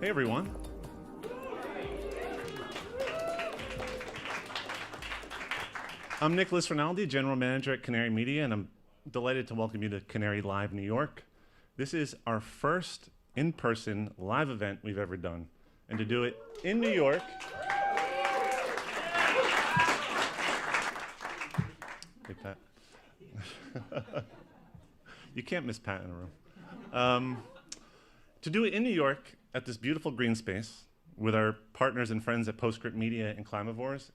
Hey everyone. I'm Nicholas Rinaldi, General Manager at Canary Media, and I'm delighted to welcome you to Canary Live New York. This is our first in-person live event we've ever done. And to do it in New York, hey Pat. You can't miss Pat in a room. To do it in New York at this beautiful green space with our partners and friends at Postscript Media and Climavores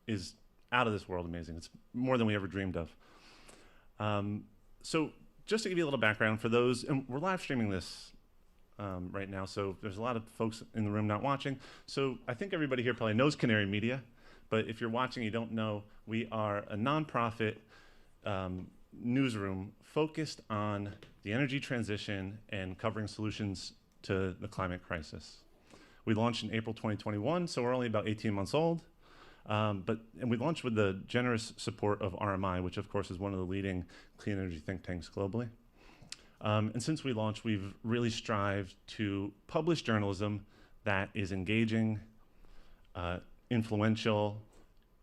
is out of this world amazing. It's more than we ever dreamed of. So just to give you a little background for those, and we're live streaming this right now, so there's a lot of folks in the room not watching. So I think everybody here probably knows Canary Media, but if you're watching, you don't know, we are a nonprofit newsroom focused on the energy transition and covering solutions to the climate crisis. We launched in April 2021, so we're only about 18 months old. And we launched with the generous support of RMI, which of course is one of the leading clean energy think tanks globally. And since we launched, we've really strived to publish journalism that is engaging, influential,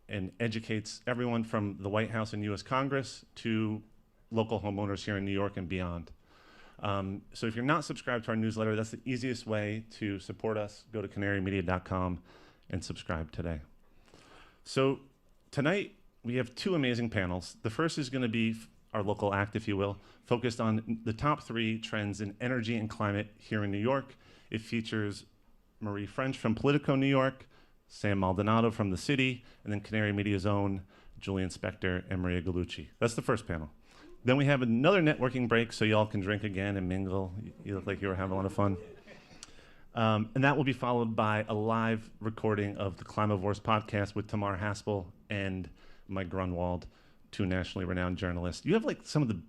and educates everyone from the White House and US Congress to local homeowners here in New York and beyond. So if you're not subscribed to our newsletter, that's the easiest way to support us. Go to canarymedia.com and subscribe today. So tonight we have two amazing panels. The first is going to be our local act, if you will, focused on the top 3 trends in energy and climate here in New York. It features Marie French from Politico New York, Sam Maldonado from the city, and then Canary Media's own Julian, Spector, and Maria Gallucci. That's the first panel. Then we have another networking break so y'all can drink again and mingle. You look like you were having a lot of fun. And that will be followed by a live recording of the Climavores podcast with Tamar Haspel and Mike Grunwald, 2 nationally renowned journalists. You have like some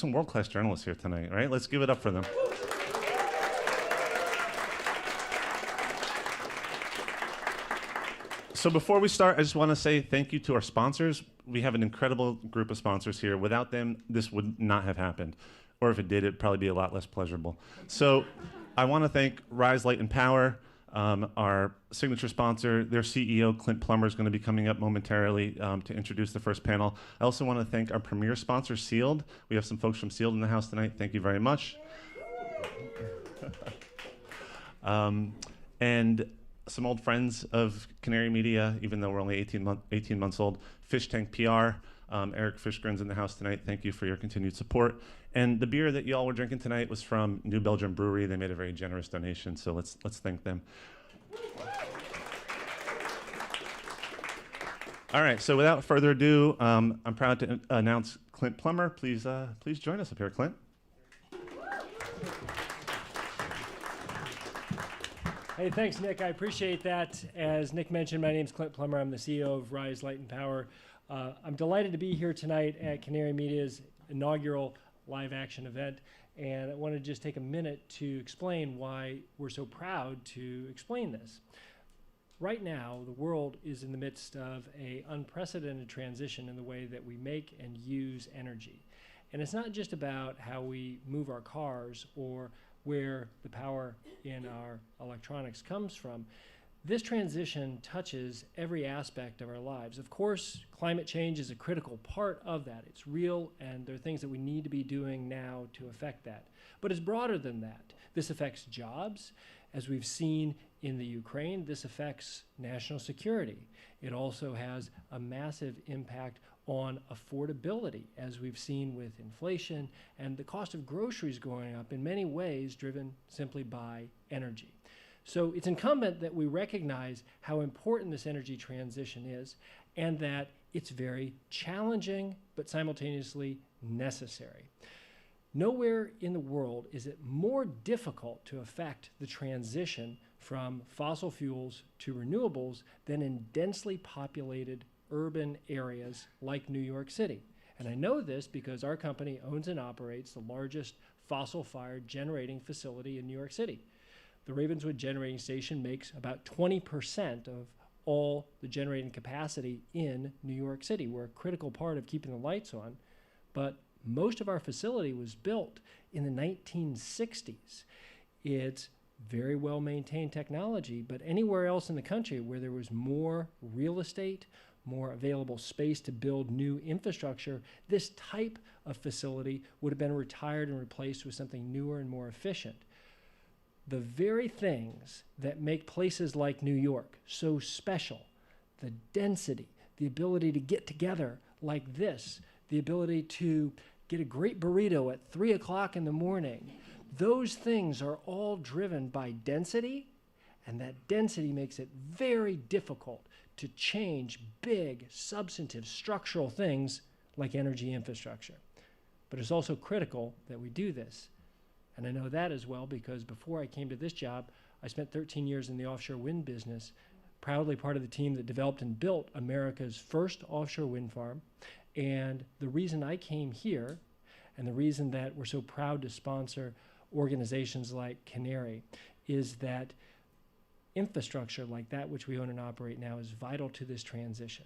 world-class journalists here tonight, right? Let's give it up for them. So before we start, I just want to say thank you to our sponsors. We have an incredible group of sponsors here. Without them, this would not have happened. Or if it did, it'd probably be a lot less pleasurable. So I want to thank Rise, Light, and Power, our signature sponsor. Their CEO, Clint Plummer, is going to be coming up momentarily to introduce the first panel. I also want to thank our premier sponsor, Sealed. We have some folks from Sealed in the house tonight. Thank you very much. And some old friends of Canary Media, even though we're only 18 months old, Fish Tank PR. Eric Fishgren's in the house tonight. Thank you for your continued support. And the beer that y'all were drinking tonight was from New Belgium Brewery. They made a very generous donation, so let's thank them. All right, so without further ado, I'm proud to announce Clint Plummer. Please join us up here, Clint. Hey, thanks, Nick. I appreciate that. As Nick mentioned, my name is Clint Plummer. I'm the CEO of Rise, Light, and Power. I'm delighted to be here tonight at Canary Media's inaugural live action event. And I want to just take a minute to explain why we're so proud to explain this. Right now, the world is in the midst of an unprecedented transition in the way that we make and use energy. And it's not just about how we move our cars or where the power in our electronics comes from. This transition touches every aspect of our lives. Of course, climate change is a critical part of that. It's real, and there are things that we need to be doing now to affect that. But it's broader than that. This affects jobs. As we've seen in the Ukraine, this affects national security. It also has a massive impact on affordability, as we've seen with inflation and the cost of groceries going up in many ways driven simply by energy. So it's incumbent that we recognize how important this energy transition is and that it's very challenging but simultaneously necessary. Nowhere in the world is it more difficult to affect the transition from fossil fuels to renewables than in densely populated urban areas like New York City. And I know this because our company owns and operates the largest fossil-fired generating facility in New York City. The Ravenswood Generating Station makes about 20% of all the generating capacity in New York City. We're a critical part of keeping the lights on, but most of our facility was built in the 1960s. It's very well maintained technology, but anywhere else in the country where there was more real estate, more available space to build new infrastructure, this type of facility would have been retired and replaced with something newer and more efficient. The very things that make places like New York so special, the density, the ability to get together like this, the ability to get a great burrito at 3 o'clock in the morning, those things are all driven by density, and that density makes it very difficult to change big, substantive, structural things like energy infrastructure. But it's also critical that we do this. And I know that as well because before I came to this job, I spent 13 years in the offshore wind business, proudly part of the team that developed and built America's first offshore wind farm. And the reason I came here, and the reason that we're so proud to sponsor organizations like Canary, is that infrastructure like that which we own and operate now is vital to this transition.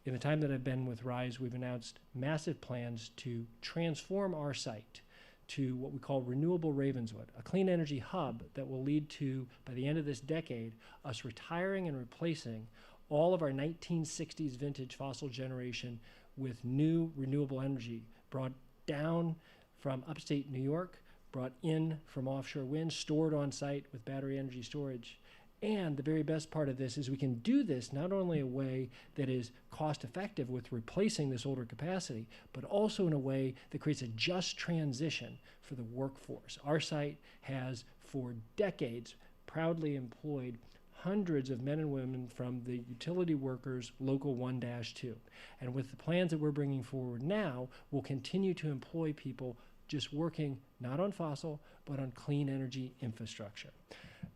In the time that I've been with RISE, we've announced massive plans to transform our site to what we call renewable Ravenswood, a clean energy hub that will lead to, by the end of this decade, us retiring and replacing all of our 1960s vintage fossil generation with new renewable energy brought down from upstate New York, brought in from offshore wind, stored on site with battery energy storage. And the very best part of this is we can do this not only in a way that is cost effective with replacing this older capacity, but also in a way that creates a just transition for the workforce. Our site has for decades proudly employed hundreds of men and women from the utility workers local 1-2. And with the plans that we're bringing forward now, we'll continue to employ people just working not on fossil, but on clean energy infrastructure.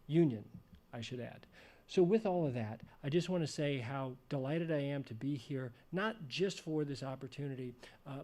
Union, I should add. So with all of that, I just want to say how delighted I am to be here, not just for this opportunity,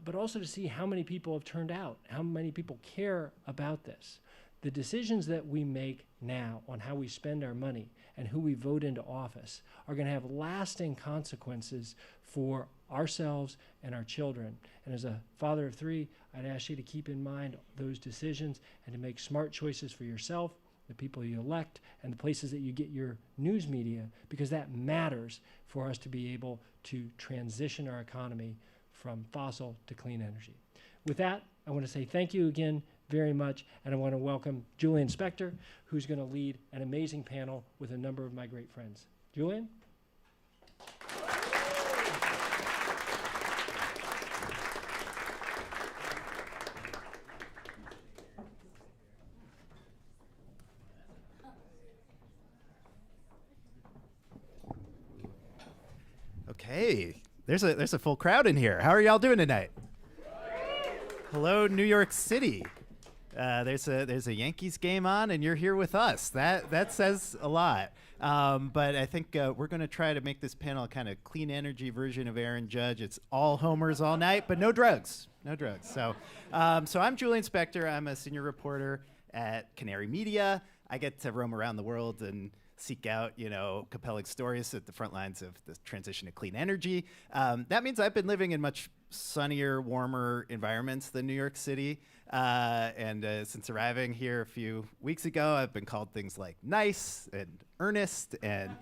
but also to see how many people have turned out, how many people care about this. The decisions that we make now on how we spend our money and who we vote into office are going to have lasting consequences for ourselves and our children. And as a father of 3, I'd ask you to keep in mind those decisions and to make smart choices for yourself, the people you elect, and the places that you get your news media, because that matters for us to be able to transition our economy from fossil to clean energy. With that, I want to say thank you again very much, and I want to welcome Julian Spector, who's going to lead an amazing panel with a number of my great friends. Julian? Okay, there's a full crowd in here. How are y'all doing tonight? Hello, New York City. There's a Yankees game on, and you're here with us. That says a lot. But I think we're going to try to make this panel a kind of clean energy version of Aaron Judge. It's all homers all night, but no drugs. No drugs. So I'm Julian Spector. I'm a senior reporter at Canary Media. I get to roam around the world and seek out, compelling stories at the front lines of the transition to clean energy. That means I've been living in much sunnier, warmer environments than New York City. And since arriving here a few weeks ago, I've been called things like nice and earnest and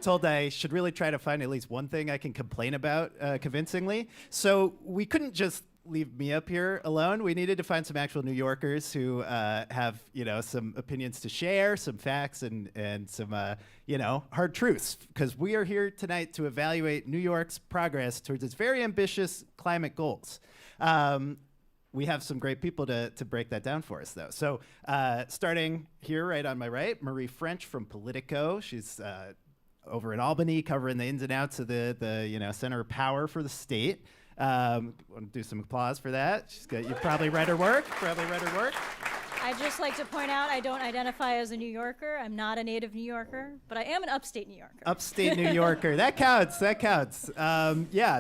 told I should really try to find at least one thing I can complain about convincingly. So we couldn't just leave me up here alone. We needed to find some actual New Yorkers who have, some opinions to share, some facts, and some, hard truths. Because we are here tonight to evaluate New York's progress towards its very ambitious climate goals. We have some great people to break that down for us, though. So starting here right on my right, Marie French from Politico. She's over in Albany covering the ins and outs of the center of power for the state. Want to do some applause for that. You've probably read her work. I'd just like to point out I don't identify as a New Yorker. I'm not a native New Yorker, but I am an upstate New Yorker. Upstate New Yorker. That counts.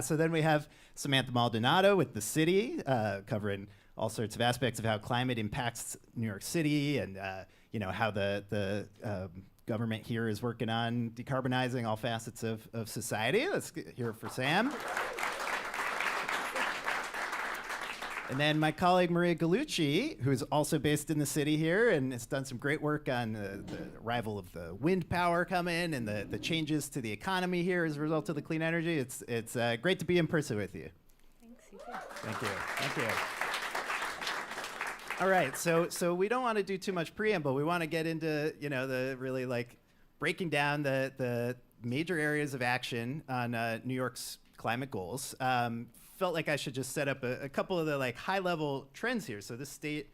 So then we have Samantha Maldonado with The City, covering all sorts of aspects of how climate impacts New York City and how the government here is working on decarbonizing all facets of society. Let's hear it for Sam. And then my colleague Maria Gallucci, who's also based in the city here and has done some great work on the arrival of the wind power coming and the changes to the economy here as a result of the clean energy. It's great to be in person with you. Thanks, you too. Thank you. Thank you. All right, so we don't want to do too much preamble. We want to get into the really like breaking down the major areas of action on New York's climate goals. Felt like I should just set up a couple of the like high level trends here. So this state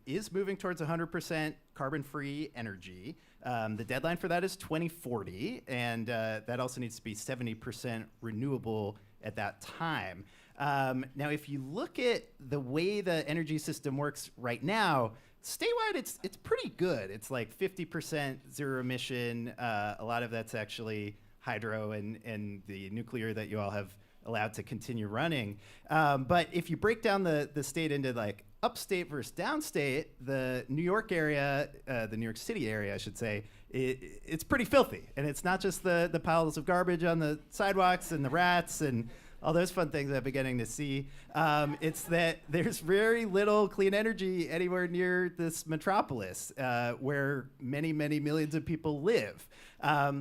is moving towards 100% carbon-free energy. The deadline for that is 2040, and that also needs to be 70% renewable at that time. Now, if you look at the way the energy system works right now, statewide, it's pretty good. It's like 50% zero emission. A lot of that's actually hydro and the nuclear that you all have allowed to continue running. But if you break down the state into like upstate versus downstate, the New York area, the New York City area, I should say, it's pretty filthy. And it's not just the piles of garbage on the sidewalks and the rats and all those fun things I'm beginning to see. It's that there's very little clean energy anywhere near this metropolis where many, many millions of people live.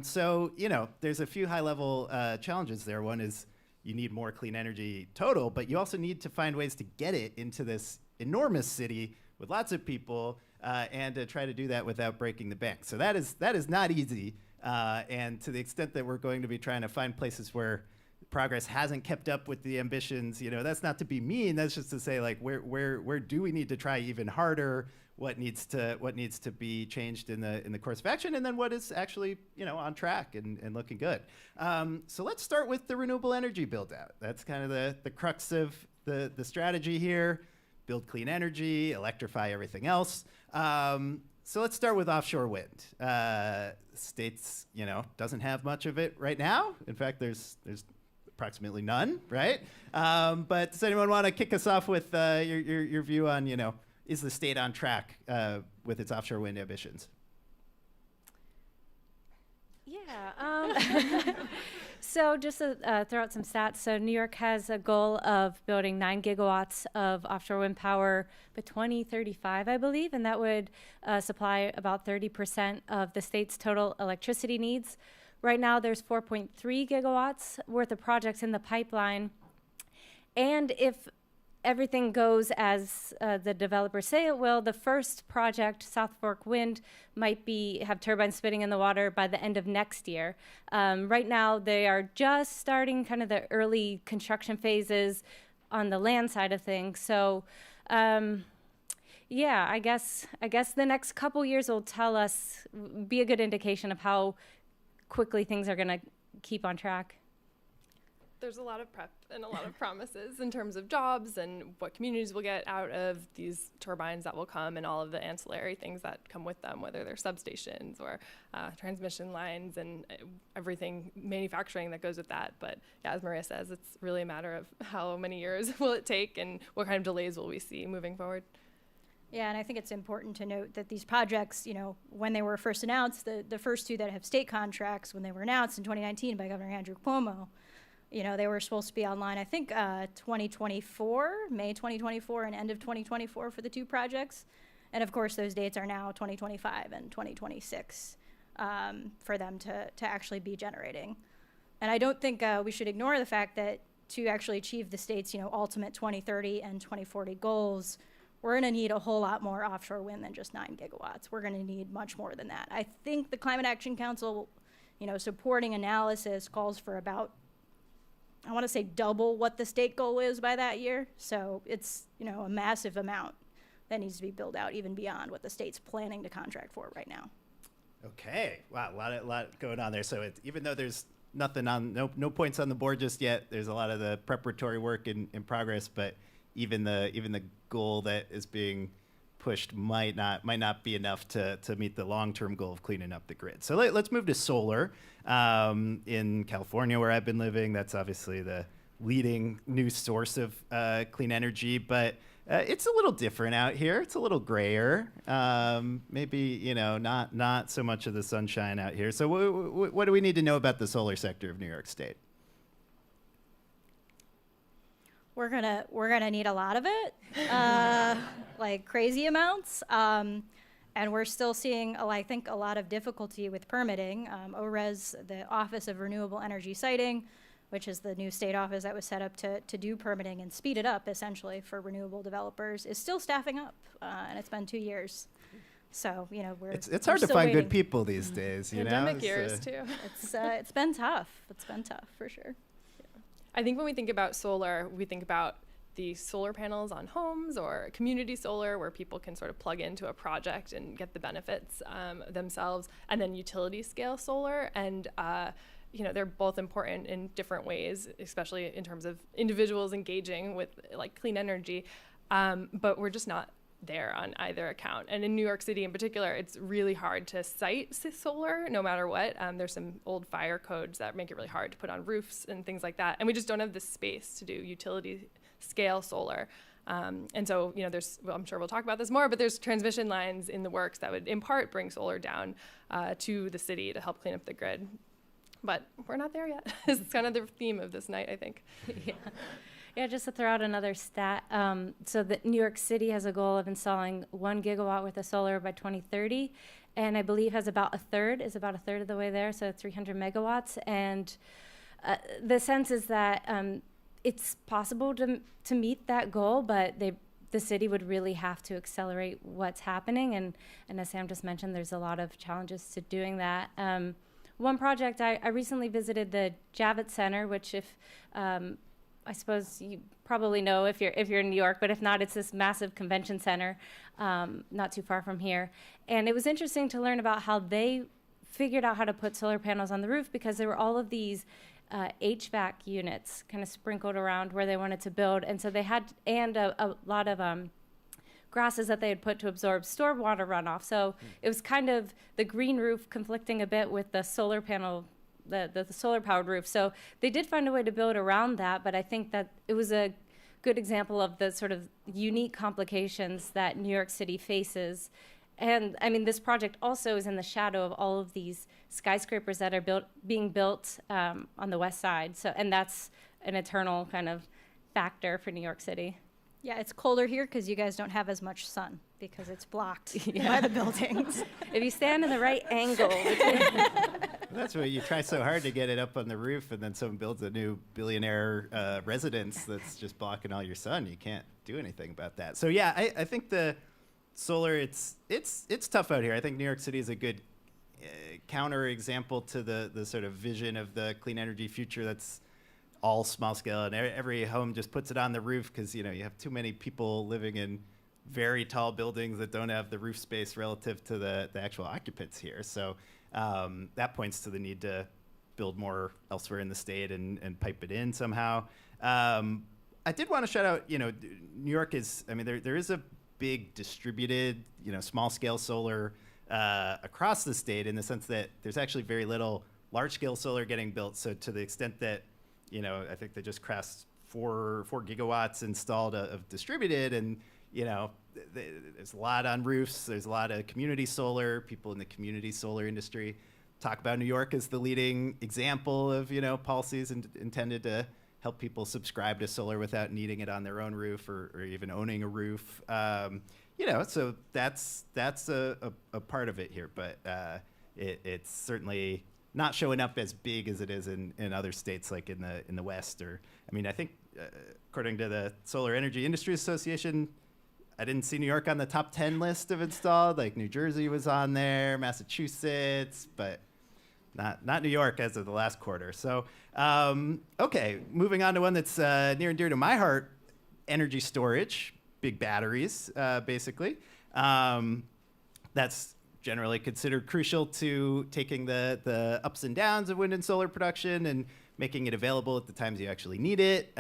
So, there's a few high-level challenges there. One is you need more clean energy total, but you also need to find ways to get it into this enormous city with lots of people and to try to do that without breaking the bank. So that is not easy. And to the extent that we're going to be trying to find places where progress hasn't kept up with the ambitions, that's not to be mean. That's just to say, like, where do we need to try even harder? What needs to be changed in the course of action, and then what is actually on track and looking good. So let's start with the renewable energy build out. That's kind of the crux of the strategy here. Build clean energy, electrify everything else. So let's start with offshore wind. States doesn't have much of it right now. In fact, there's approximately none, right? But does anyone want to kick us off with your view on is the state on track with its offshore wind ambitions? Yeah. So just to throw out some stats, so New York has a goal of building 9 gigawatts of offshore wind power by 2035, I believe, and that would supply about 30% of the state's total electricity needs. Right now, there's 4.3 gigawatts worth of projects in the pipeline, and if everything goes as the developers say it will, the first project, South Fork Wind, might have turbines spinning in the water by the end of next year. Right now, they are just starting kind of the early construction phases on the land side of things. So, yeah, I guess the next couple years will be a good indication of how quickly things are going to keep on track. There's a lot of prep and a lot of promises in terms of jobs and what communities will get out of these turbines that will come and all of the ancillary things that come with them, whether they're substations or transmission lines and everything manufacturing that goes with that. But yeah, as Maria says, it's really a matter of how many years will it take and what kind of delays will we see moving forward. Yeah, and I think it's important to note that these projects, when they were first announced, the first two that have state contracts, when they were announced in 2019 by Governor Andrew Cuomo, they were supposed to be online, I think, 2024, May 2024 and end of 2024 for the two projects. And of course, those dates are now 2025 and 2026 for them to actually be generating. And I don't think we should ignore the fact that to actually achieve the state's, ultimate 2030 and 2040 goals, we're going to need a whole lot more offshore wind than just 9 gigawatts. We're going to need much more than that. I think the Climate Action Council, supporting analysis calls for about, I want to say double what the state goal is by that year. So it's, a massive amount that needs to be built out even beyond what the state's planning to contract for right now. Okay, wow, a lot going on there. So even though there's nothing on, no points on the board just yet, there's a lot of the preparatory work in progress, but even the goal that is being pushed might not be enough to meet the long-term goal of cleaning up the grid. So let's move to solar. In California, where I've been living, that's obviously the leading new source of clean energy, but it's a little different out here. It's a little grayer. Maybe, not so much of the sunshine out here. So what do we need to know about the solar sector of New York State? we're gonna need a lot of it, like crazy amounts. And we're still seeing, I think, a lot of difficulty with permitting. ORES, the Office of Renewable Energy Siting, which is the new state office that was set up to do permitting and speed it up, essentially, for renewable developers, is still staffing up, and it's been 2 years. So, it's hard to find good people these days, Pandemic years, too. It's been tough. It's been tough, for sure. I think when we think about solar, we think about the solar panels on homes or community solar where people can sort of plug into a project and get the benefits themselves, and then utility scale solar. And they're both important in different ways, especially in terms of individuals engaging with like clean energy. But we're just not there on either account. And in New York City in particular, it's really hard to site solar no matter what. There's some old fire codes that make it really hard to put on roofs and things like that. And we just don't have the space to do utility scale solar. And so, I'm sure we'll talk about this more, but there's transmission lines in the works that would in part bring solar down to the city to help clean up the grid. But we're not there yet. It's kind of the theme of this night, I think. Yeah, just to throw out another stat. So that New York City has a goal of installing 1 gigawatt worth of solar by 2030, and I believe is about a third of the way there, so 300 megawatts. And the sense is that it's possible to meet that goal, but the city would really have to accelerate what's happening. And as Sam just mentioned, there's a lot of challenges to doing that. One project, I recently visited the Javits Center, which I suppose you probably know if you're in New York, but if not, it's this massive convention center not too far from here. And it was interesting to learn about how they figured out how to put solar panels on the roof, because there were all of these HVAC units kind of sprinkled around where they wanted to build. And so they had, and a lot of grasses that they had put to absorb stormwater runoff. So it was kind of the green roof conflicting a bit with the solar panel, the solar powered roof. So they did find a way to build around that, but I think that it was a good example of the sort of unique complications that New York City faces. And I mean, this project also is in the shadow of all of these skyscrapers that are being built on the west side. So, and that's an eternal kind of factor for New York City. Yeah, it's colder here because you guys don't have as much sun because it's blocked by the buildings. If you stand in the right angle. That's why you try so hard to get it up on the roof, and then someone builds a new billionaire residence that's just blocking all your sun. You can't do anything about that. So yeah, I think the solar, it's tough out here. I think New York City is a good counter example to the sort of vision of the clean energy future that's all small scale, and every home just puts it on the roof because you have too many people living in very tall buildings that don't have the roof space relative to the actual occupants here. So that points to the need to build more elsewhere in the state and pipe it in somehow. I did want to shout out, New York is, I mean, there is a big distributed, small scale solar across the state, in the sense that there's actually very little large scale solar getting built. So to the extent that I think they just crossed 4 gigawatts installed of distributed, and there's a lot on roofs. There's a lot of community solar. People in the community solar industry talk about New York as the leading example of policies intended to help people subscribe to solar without needing it on their own roof or even owning a roof. So that's a part of it here, but it's certainly not showing up as big as it is in other states, like in the West. I think according to the Solar Energy Industry Association, I didn't see New York on the top 10 list of installed. Like New Jersey was on there, Massachusetts, but not New York as of the last quarter. So, okay, moving on to one that's near and dear to my heart, energy storage, big batteries, basically. That's generally considered crucial to taking the ups and downs of wind and solar production and making it available at the times you actually need it.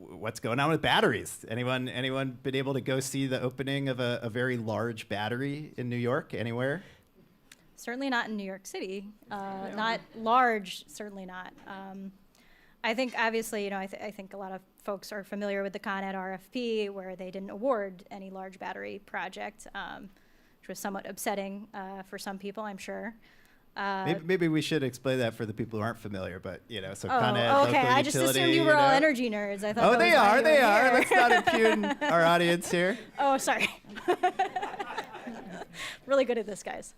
What's going on with batteries? Anyone been able to go see the opening of a very large battery in New York anywhere? Certainly not in New York City. Not large, certainly not. I think obviously, I think a lot of folks are familiar with the Con Ed RFP, where they didn't award any large battery project, which was somewhat upsetting for some people, I'm sure. Maybe we should explain that for the people who aren't familiar, but so Oh, Con Ed, okay. local I just utility, assumed you were all know? energy nerds. I thought. Oh, that they was why are. you They were are. here. Let's not impugn our audience here. Oh, sorry. Really good at this, guys.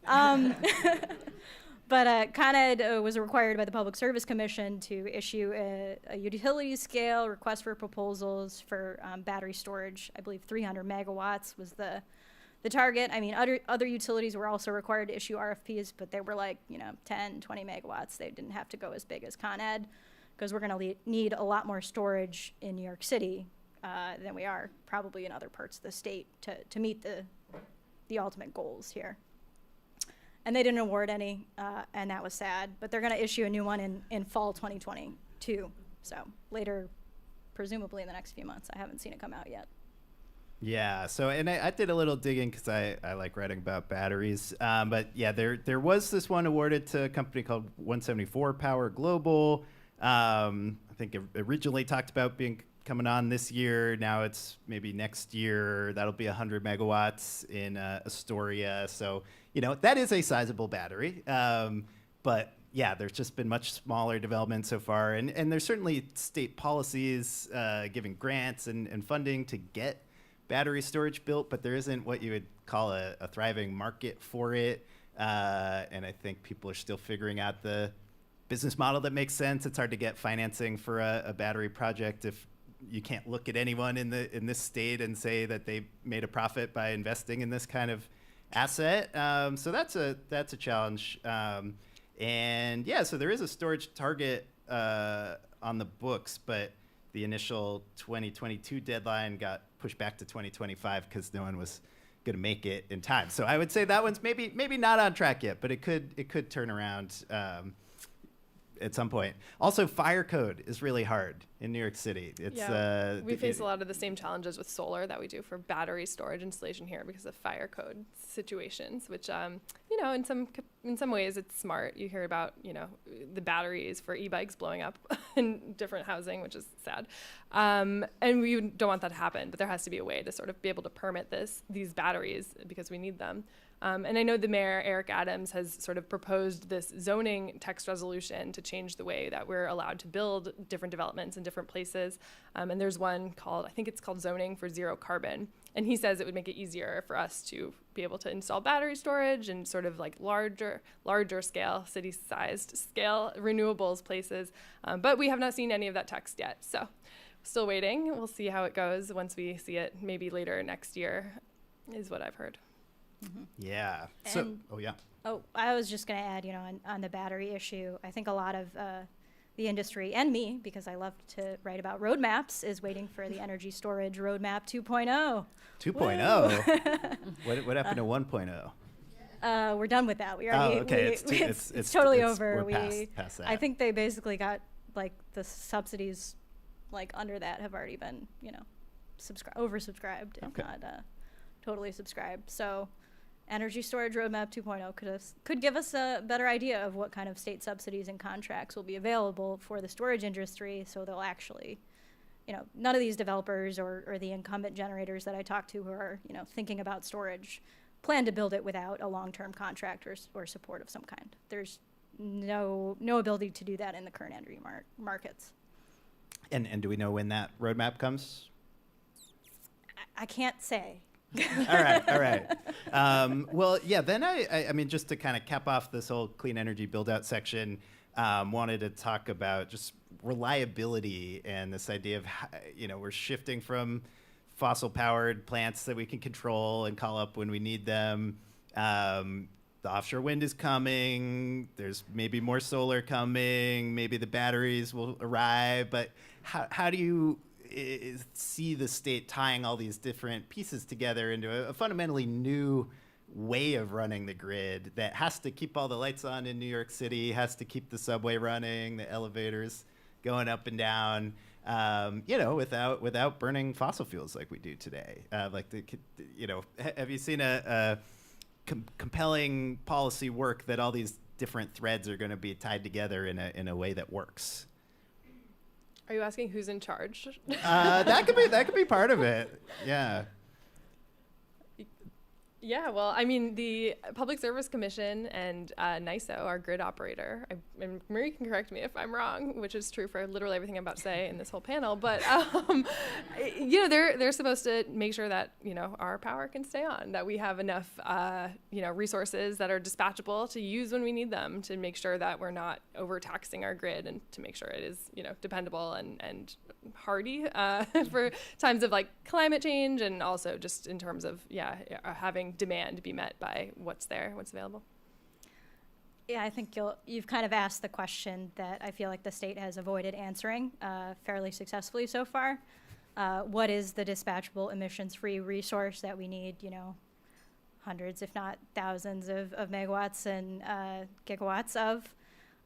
But Con Ed was required by the Public Service Commission to issue a utility scale request for proposals for battery storage. I believe 300 megawatts was the target. I mean, other utilities were also required to issue RFPs, but they were like, 10, 20 megawatts. They didn't have to go as big as Con Ed, because we're going to need a lot more storage in New York City than we are probably in other parts of the state to meet the ultimate goals here. And they didn't award any, and that was sad. But they're going to issue a new one in fall 2022. So later, presumably in the next few months. I haven't seen it come out yet. Yeah. So, and I did a little digging because I like writing about batteries. But yeah, there was this one awarded to a company called 174 Power Global. I think it originally talked about coming on this year. Now it's maybe next year. That'll be 100 megawatts in Astoria. So, that is a sizable battery. But yeah, there's just been much smaller development so far. And there's certainly state policies giving grants and funding to get battery storage built, but there isn't what you would call a thriving market for it. And I think people are still figuring out the business model that makes sense. It's hard to get financing for a battery project if you can't look at anyone in this state and say that they made a profit by investing in this kind of asset. So that's a challenge. And yeah, so there is a storage target on the books, but the initial 2022 deadline got pushed back to 2025 because no one was going to make it in time. So I would say that one's maybe not on track yet, but it could turn around at some point. Also, fire code is really hard in New York City. It's we face a lot of the same challenges with solar that we do for battery storage installation here because of fire code situations, which in some ways it's smart. You hear about the batteries for e-bikes blowing up in different housing, which is sad, and we don't want that to happen. But there has to be a way to sort of be able to permit these batteries because we need them. And I know the mayor, Eric Adams, has sort of proposed this zoning text resolution to change the way that we're allowed to build different developments in different places. And there's one I think it's called Zoning for Zero Carbon. And he says it would make it easier for us to be able to install battery storage and sort of like larger scale, city-sized scale renewables places. But we have not seen any of that text yet. So still waiting. We'll see how it goes once we see it maybe later next year is what I've heard. Mm-hmm. Yeah. I was just going to add, on the battery issue, I think a lot of the industry and me, because I love to write about roadmaps, is waiting for the energy storage roadmap 2.0. 2.0? What happened to 1.0? We're done with that. We already. Okay. It's totally over. We're past that. I think they basically got the subsidies, under that have already been oversubscribed, if not totally subscribed. So, energy storage roadmap 2.0 could give us a better idea of what kind of state subsidies and contracts will be available for the storage industry. So they'll actually, none of these developers or the incumbent generators that I talk to who are thinking about storage plan to build it without a long-term contract or support of some kind. There's no ability to do that in the current energy markets. And do we know when that roadmap comes? I can't say. All right. Well, yeah, then I mean, just to kind of cap off this whole clean energy build-out section, wanted to talk about just reliability and this idea of, we're shifting from fossil-powered plants that we can control and call up when we need them. The offshore wind is coming. There's maybe more solar coming. Maybe the batteries will arrive. But how do you see the state tying all these different pieces together into a fundamentally new way of running the grid that has to keep all the lights on in New York City, has to keep the subway running, the elevators going up and down, without burning fossil fuels like we do today? Have you seen a compelling policy work that all these different threads are going to be tied together in a way that works? Are you asking who's in charge? That could be part of it. Yeah. Yeah, well, I mean, the Public Service Commission and NISO, our grid operator, and Marie can correct me if I'm wrong, which is true for literally everything I'm about to say in this whole panel, but, they're supposed to make sure that, our power can stay on, that we have enough, resources that are dispatchable to use when we need them, to make sure that we're not overtaxing our grid, and to make sure it is, dependable and hardy for times of like climate change, and also just in terms of, having demand be met by what's there, what's available. Yeah, I think you've kind of asked the question that I feel like the state has avoided answering fairly successfully so far. What is the dispatchable emissions-free resource that we need, hundreds, if not thousands of megawatts and gigawatts of?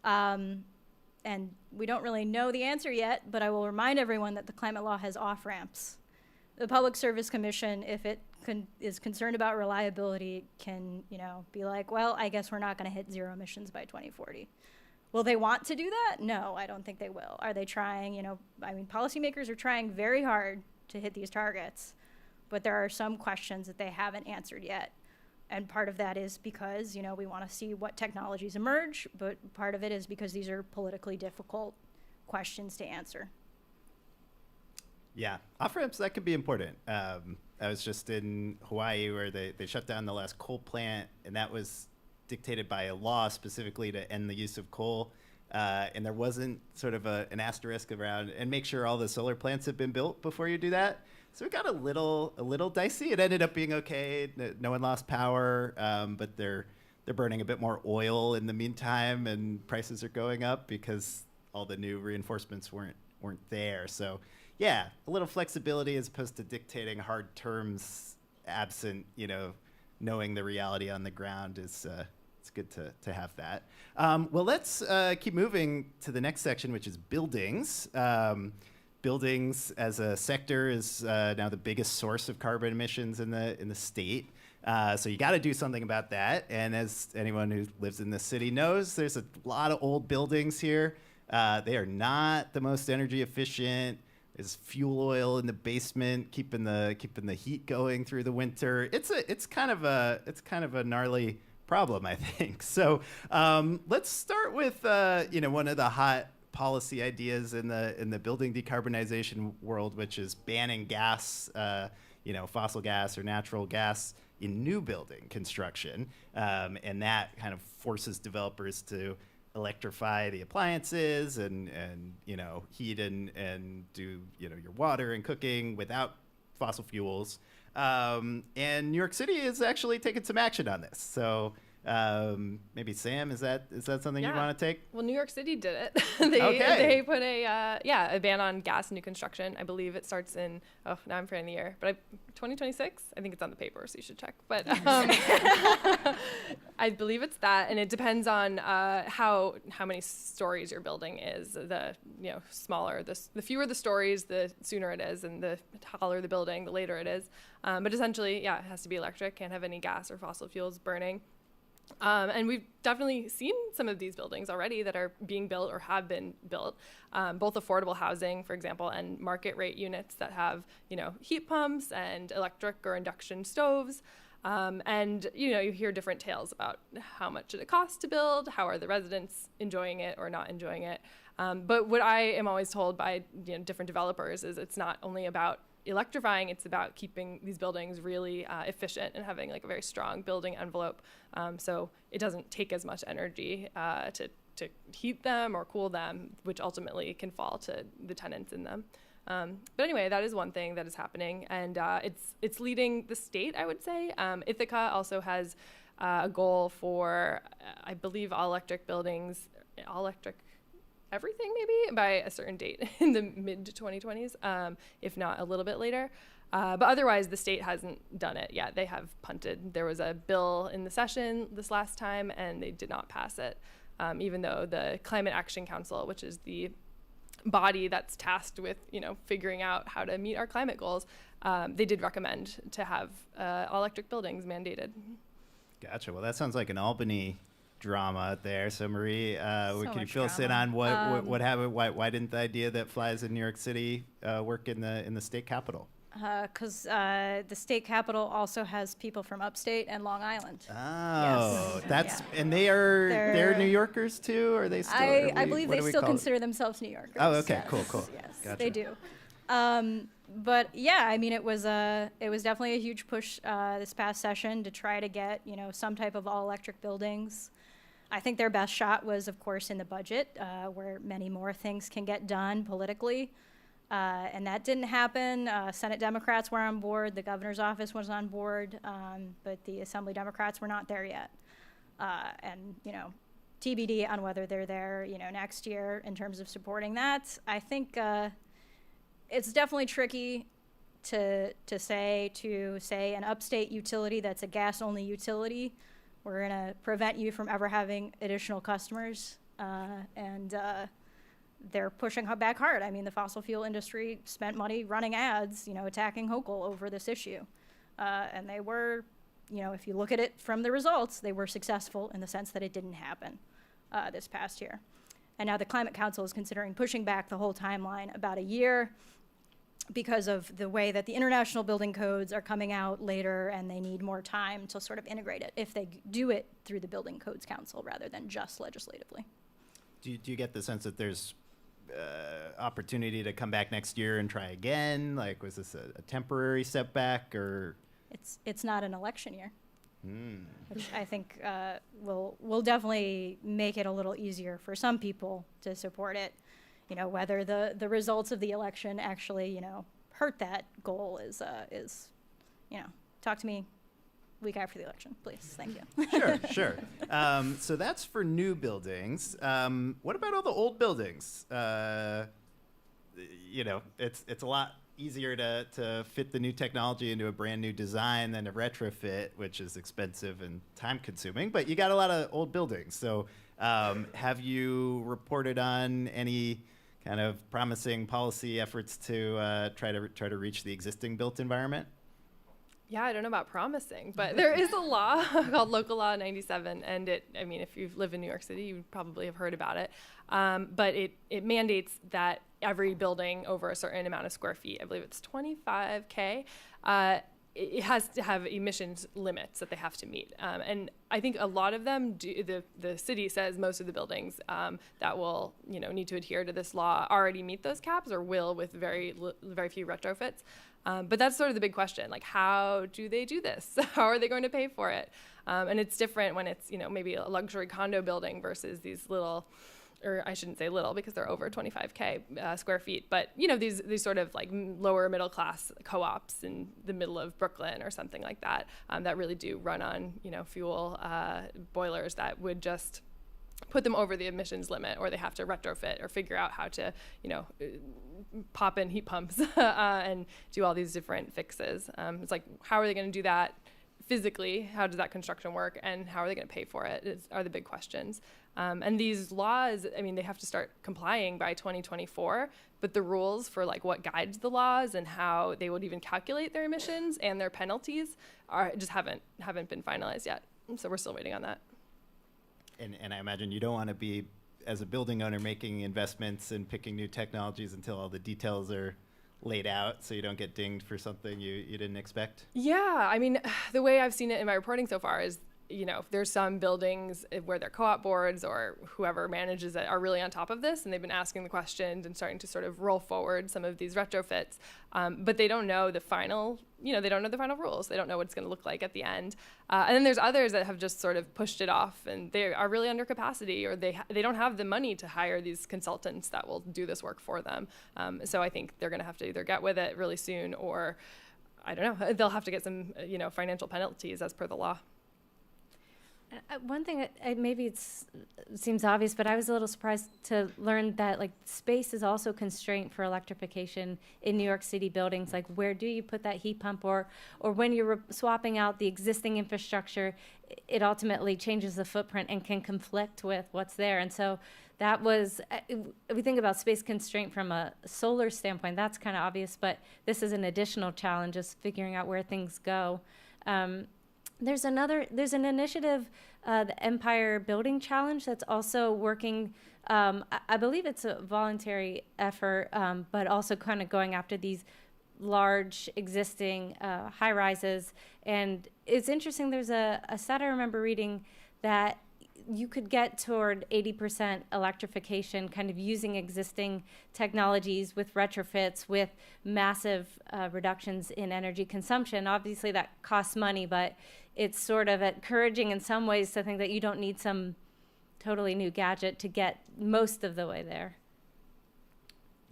And we don't really know the answer yet, but I will remind everyone that the climate law has off-ramps. The Public Service Commission, if it is concerned about reliability, can, be like, well, I guess we're not going to hit zero emissions by 2040. Will they want to do that? No, I don't think they will. Are they trying? Policymakers are trying very hard to hit these targets, but there are some questions that they haven't answered yet. And part of that is because, we want to see what technologies emerge, but part of it is because these are politically difficult questions to answer. Yeah, off-ramps, that could be important. I was just in Hawaii where they shut down the last coal plant, and that was dictated by a law specifically to end the use of coal. And there wasn't sort of an asterisk around, and make sure all the solar plants have been built before you do that. So it got a little dicey. It ended up being okay. No one lost power, but they're burning a bit more oil in the meantime, and prices are going up because all the new reinforcements weren't there. So yeah, a little flexibility as opposed to dictating hard terms absent, knowing the reality on the ground is it's good to have that. Well, let's keep moving to the next section, which is buildings. Buildings as a sector is now the biggest source of carbon emissions in the state. So you got to do something about that. And as anyone who lives in the city knows, there's a lot of old buildings here. They are not the most energy efficient. There's fuel oil in the basement, keeping the heat going through the winter. It's kind of a gnarly problem, I think. So let's start with one of the hot policy ideas in the building decarbonization world, which is banning gas, fossil gas or natural gas in new building construction, and that kind of forces developers to electrify the appliances and heat and do your water and cooking without fossil fuels. And New York City is actually taking some action on this. So maybe Sam, is that something you want to take? Well, New York City did it. They put a ban on gas in new construction. I believe it starts in now I'm forgetting the year, but 2026. I think it's on the paper, so you should check. But I believe it's that, and it depends on how many stories your building is. The smaller, the fewer the stories, the sooner it is, and the taller the building, the later it is. But essentially, it has to be electric. Can't have any gas or fossil fuels burning. And we've definitely seen some of these buildings already that are being built or have been built, both affordable housing, for example, and market rate units that have, heat pumps and electric or induction stoves. And, you hear different tales about how much did it cost to build, how are the residents enjoying it or not enjoying it. But what I am always told by different developers is it's not only about electrifying, it's about keeping these buildings really efficient and having like a very strong building envelope, so it doesn't take as much energy to heat them or cool them, which ultimately can fall to the tenants in them. But anyway, that is one thing that is happening, and it's leading the state, I would say. Ithaca also has a goal for, I believe, all electric buildings, all electric everything maybe by a certain date in the mid 2020s, if not a little bit later. But otherwise, the state hasn't done it yet. They have punted. There was a bill in the session this last time, and they did not pass it, even though the Climate Action Council, which is the body that's tasked with, figuring out how to meet our climate goals, they did recommend to have all electric buildings mandated. Gotcha. Well, that sounds like an Albany drama there. So Marie, can you fill us in on what happened? Why didn't the idea that flies in New York City work in the state capitol? Because the state capitol also has people from upstate and Long Island. Oh, that's Yeah. and they're They're- New Yorkers too, or are they still? I believe they still consider themselves New Yorkers. Oh, okay, yes. cool. Yes, Gotcha. they do. But yeah, I mean, it was definitely a huge push this past session to try to get some type of all electric buildings. I think their best shot was, of course, in the budget, where many more things can get done politically. And that didn't happen. Senate Democrats were on board. The governor's office was on board. But the Assembly Democrats were not there yet. And, TBD on whether they're there, next year in terms of supporting that. I think it's definitely tricky to say an upstate utility that's a gas-only utility, we're going to prevent you from ever having additional customers. And they're pushing back hard. I mean, the fossil fuel industry spent money running ads, attacking Hochul over this issue. And they were, if you look at it from the results, they were successful in the sense that it didn't happen this past year. And now the Climate Council is considering pushing back the whole timeline about a year because of the way that the international building codes are coming out later, and they need more time to sort of integrate it if they do it through the Building Codes Council rather than just legislatively. Do you get the sense that there's opportunity to come back next year and try again? Like, was this a temporary setback, or? It's not an election year, which I think will definitely make it a little easier for some people to support it. Whether the results of the election actually, hurt that goal is talk to me week after the election, please. Thank you. Sure. So that's for new buildings. What about all the old buildings? It's a lot easier to fit the new technology into a brand new design than a retrofit, which is expensive and time consuming, but you got a lot of old buildings. So have you reported on any kind of promising policy efforts to try to reach the existing built environment? Yeah, I don't know about promising, but there is a law called Local Law 97, and if you live in New York City, you probably have heard about it. But it mandates that every building over a certain amount of square feet, I believe it's 25K, it has to have emissions limits that they have to meet. And I think a lot of them do, the city says most of the buildings that will need to adhere to this law already meet those caps, or will with very few retrofits. But that's sort of the big question, like, how do they do this? How are they going to pay for it? And it's different when it's, maybe a luxury condo building versus these little, or I shouldn't say little because they're over 25K square feet, but, these sort of like lower middle class co-ops in the middle of Brooklyn or something like that, that really do run on, fuel boilers that would just put them over the emissions limit, or they have to retrofit or figure out how to, pop in heat pumps and do all these different fixes. It's like, how are they going to do that physically? How does that construction work? And how are they going to pay for it are the big questions. And these laws, they have to start complying by 2024, but the rules for like what guides the laws and how they would even calculate their emissions and their penalties just haven't been finalized yet. So we're still waiting on that. And I imagine you don't want to be, as a building owner, making investments and picking new technologies until all the details are laid out, so you don't get dinged for something you didn't expect? Yeah, the way I've seen it in my reporting so far is, there's some buildings where their co-op boards or whoever manages it are really on top of this, and they've been asking the questions and starting to sort of roll forward some of these retrofits, but they don't know the final, they don't know the final rules. They don't know what it's going to look like at the end. And then there's others that have just sort of pushed it off, and they are really under capacity, or they don't have the money to hire these consultants that will do this work for them. So I think they're going to have to either get with it really soon, or I don't know, they'll have to get some, financial penalties as per the law. One thing, maybe it seems obvious, but I was a little surprised to learn that like space is also a constraint for electrification in New York City buildings. Like, where do you put that heat pump, or when you're swapping out the existing infrastructure, it ultimately changes the footprint and can conflict with what's there. And so that was, if we think about space constraint from a solar standpoint, that's kind of obvious, but this is an additional challenge, is figuring out where things go. There's an initiative, the Empire Building Challenge, that's also working. I believe it's a voluntary effort, but also kind of going after these large existing high rises. And it's interesting, there's a stat I remember reading that you could get toward 80% electrification, kind of using existing technologies with retrofits, with massive reductions in energy consumption. Obviously that costs money, but it's sort of encouraging in some ways to think that you don't need some totally new gadget to get most of the way there.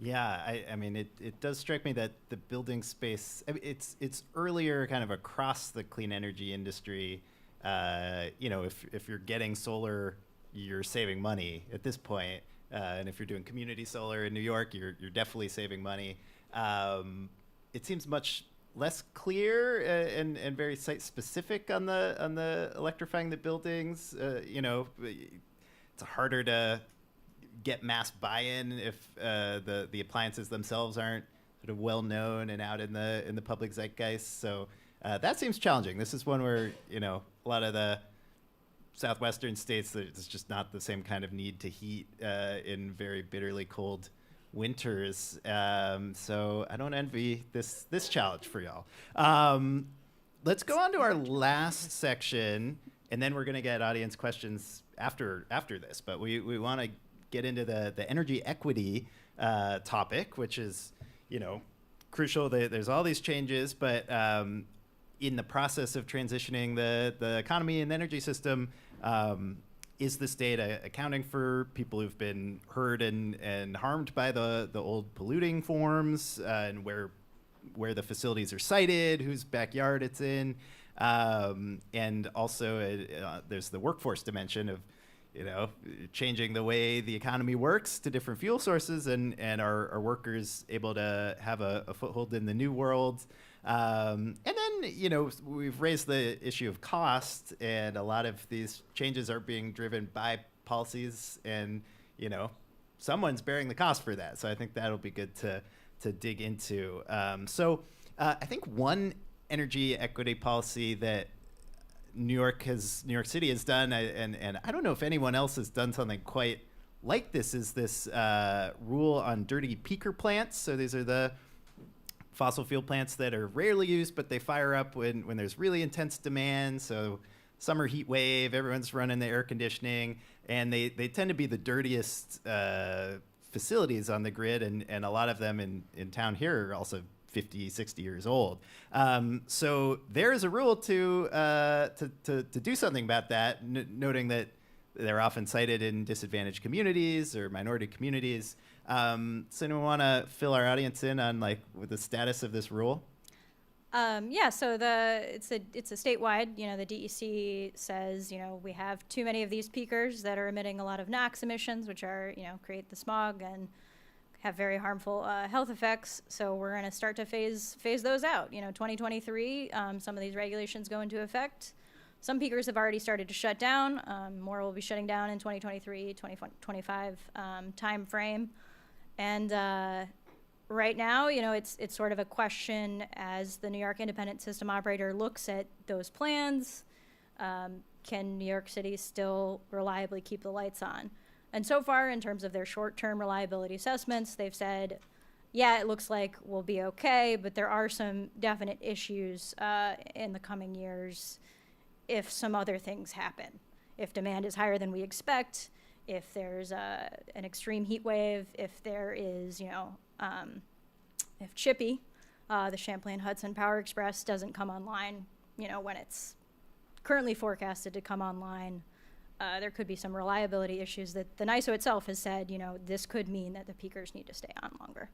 Yeah, I mean, it does strike me that the building space, I mean, it's earlier kind of across the clean energy industry. If you're getting solar, you're saving money at this point. And if you're doing community solar in New York, you're definitely saving money. It seems much less clear and very site specific on the electrifying the buildings. It's harder to get mass buy-in if the appliances themselves aren't sort of well known and out in the public zeitgeist. So that seems challenging. This is one where a lot of the southwestern states, there's just not the same kind of need to heat in very bitterly cold winters. So I don't envy this challenge for y'all. Let's go on to our last section, and then we're going to get audience questions after this. But we want to get into the energy equity topic, which is, crucial. There's all these changes, but in the process of transitioning the economy and the energy system, is the state accounting for people who've been hurt and harmed by the old polluting forms, and where the facilities are sited, whose backyard it's in, and also there's the workforce dimension of changing the way the economy works to different fuel sources, and our workers able to have a foothold in the new world. And then, we've raised the issue of cost, and a lot of these changes are being driven by policies, and, someone's bearing the cost for that. So I think that'll be good to dig into. I think one energy equity policy that New York City has done, and I don't know if anyone else has done something quite like this, is this rule on dirty peaker plants. So these are the fossil fuel plants that are rarely used, but they fire up when there's really intense demand. So summer heat wave, everyone's running the air conditioning, and they tend to be the dirtiest facilities on the grid, and a lot of them in town here are also 50, 60 years old. So there is a rule to do something about that, noting that they're often cited in disadvantaged communities or minority communities. So anyone want to fill our audience in on with the status of this rule? So it's a statewide, the DEC says, we have too many of these peakers that are emitting a lot of NOx emissions, which are, create the smog and have very harmful health effects. So we're going to start to phase those out. 2023, some of these regulations go into effect. Some peakers have already started to shut down. More will be shutting down in 2023, 2025 time frame. And right now, it's sort of a question as the New York Independent System Operator looks at those plans. Can New York City still reliably keep the lights on? And so far, in terms of their short-term reliability assessments, they've said, yeah, it looks like we'll be okay, but there are some definite issues in the coming years if some other things happen. If demand is higher than we expect, if there's an extreme heat wave, if there is, if Chippy, the Champlain Hudson Power Express, doesn't come online, when it's currently forecasted to come online, there could be some reliability issues that the NISO itself has said, this could mean that the peakers need to stay on longer.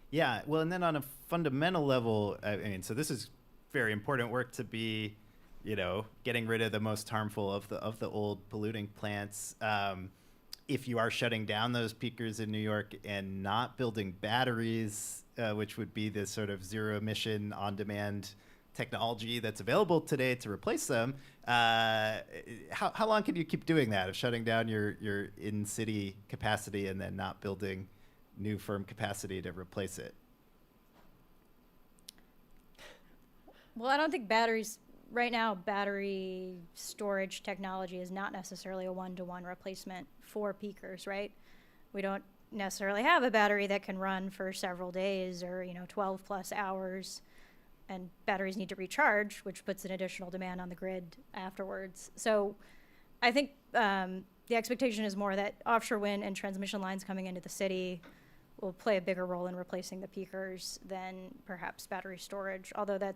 Yeah, well, and then on a fundamental level, so this is very important work to be, getting rid of the most harmful of the old polluting plants. If you are shutting down those peakers in New York and not building batteries, which would be this sort of zero emission on demand technology that's available today to replace them, how long can you keep doing that, of shutting down your in-city capacity and then not building new firm capacity to replace it? Well, I don't think right now, battery storage technology is not necessarily a one-to-one replacement for peakers, right? We don't necessarily have a battery that can run for several days or, 12 plus hours. And batteries need to recharge, which puts an additional demand on the grid afterwards. So I think the expectation is more that offshore wind and transmission lines coming into the city will play a bigger role in replacing the peakers than perhaps battery storage. Although I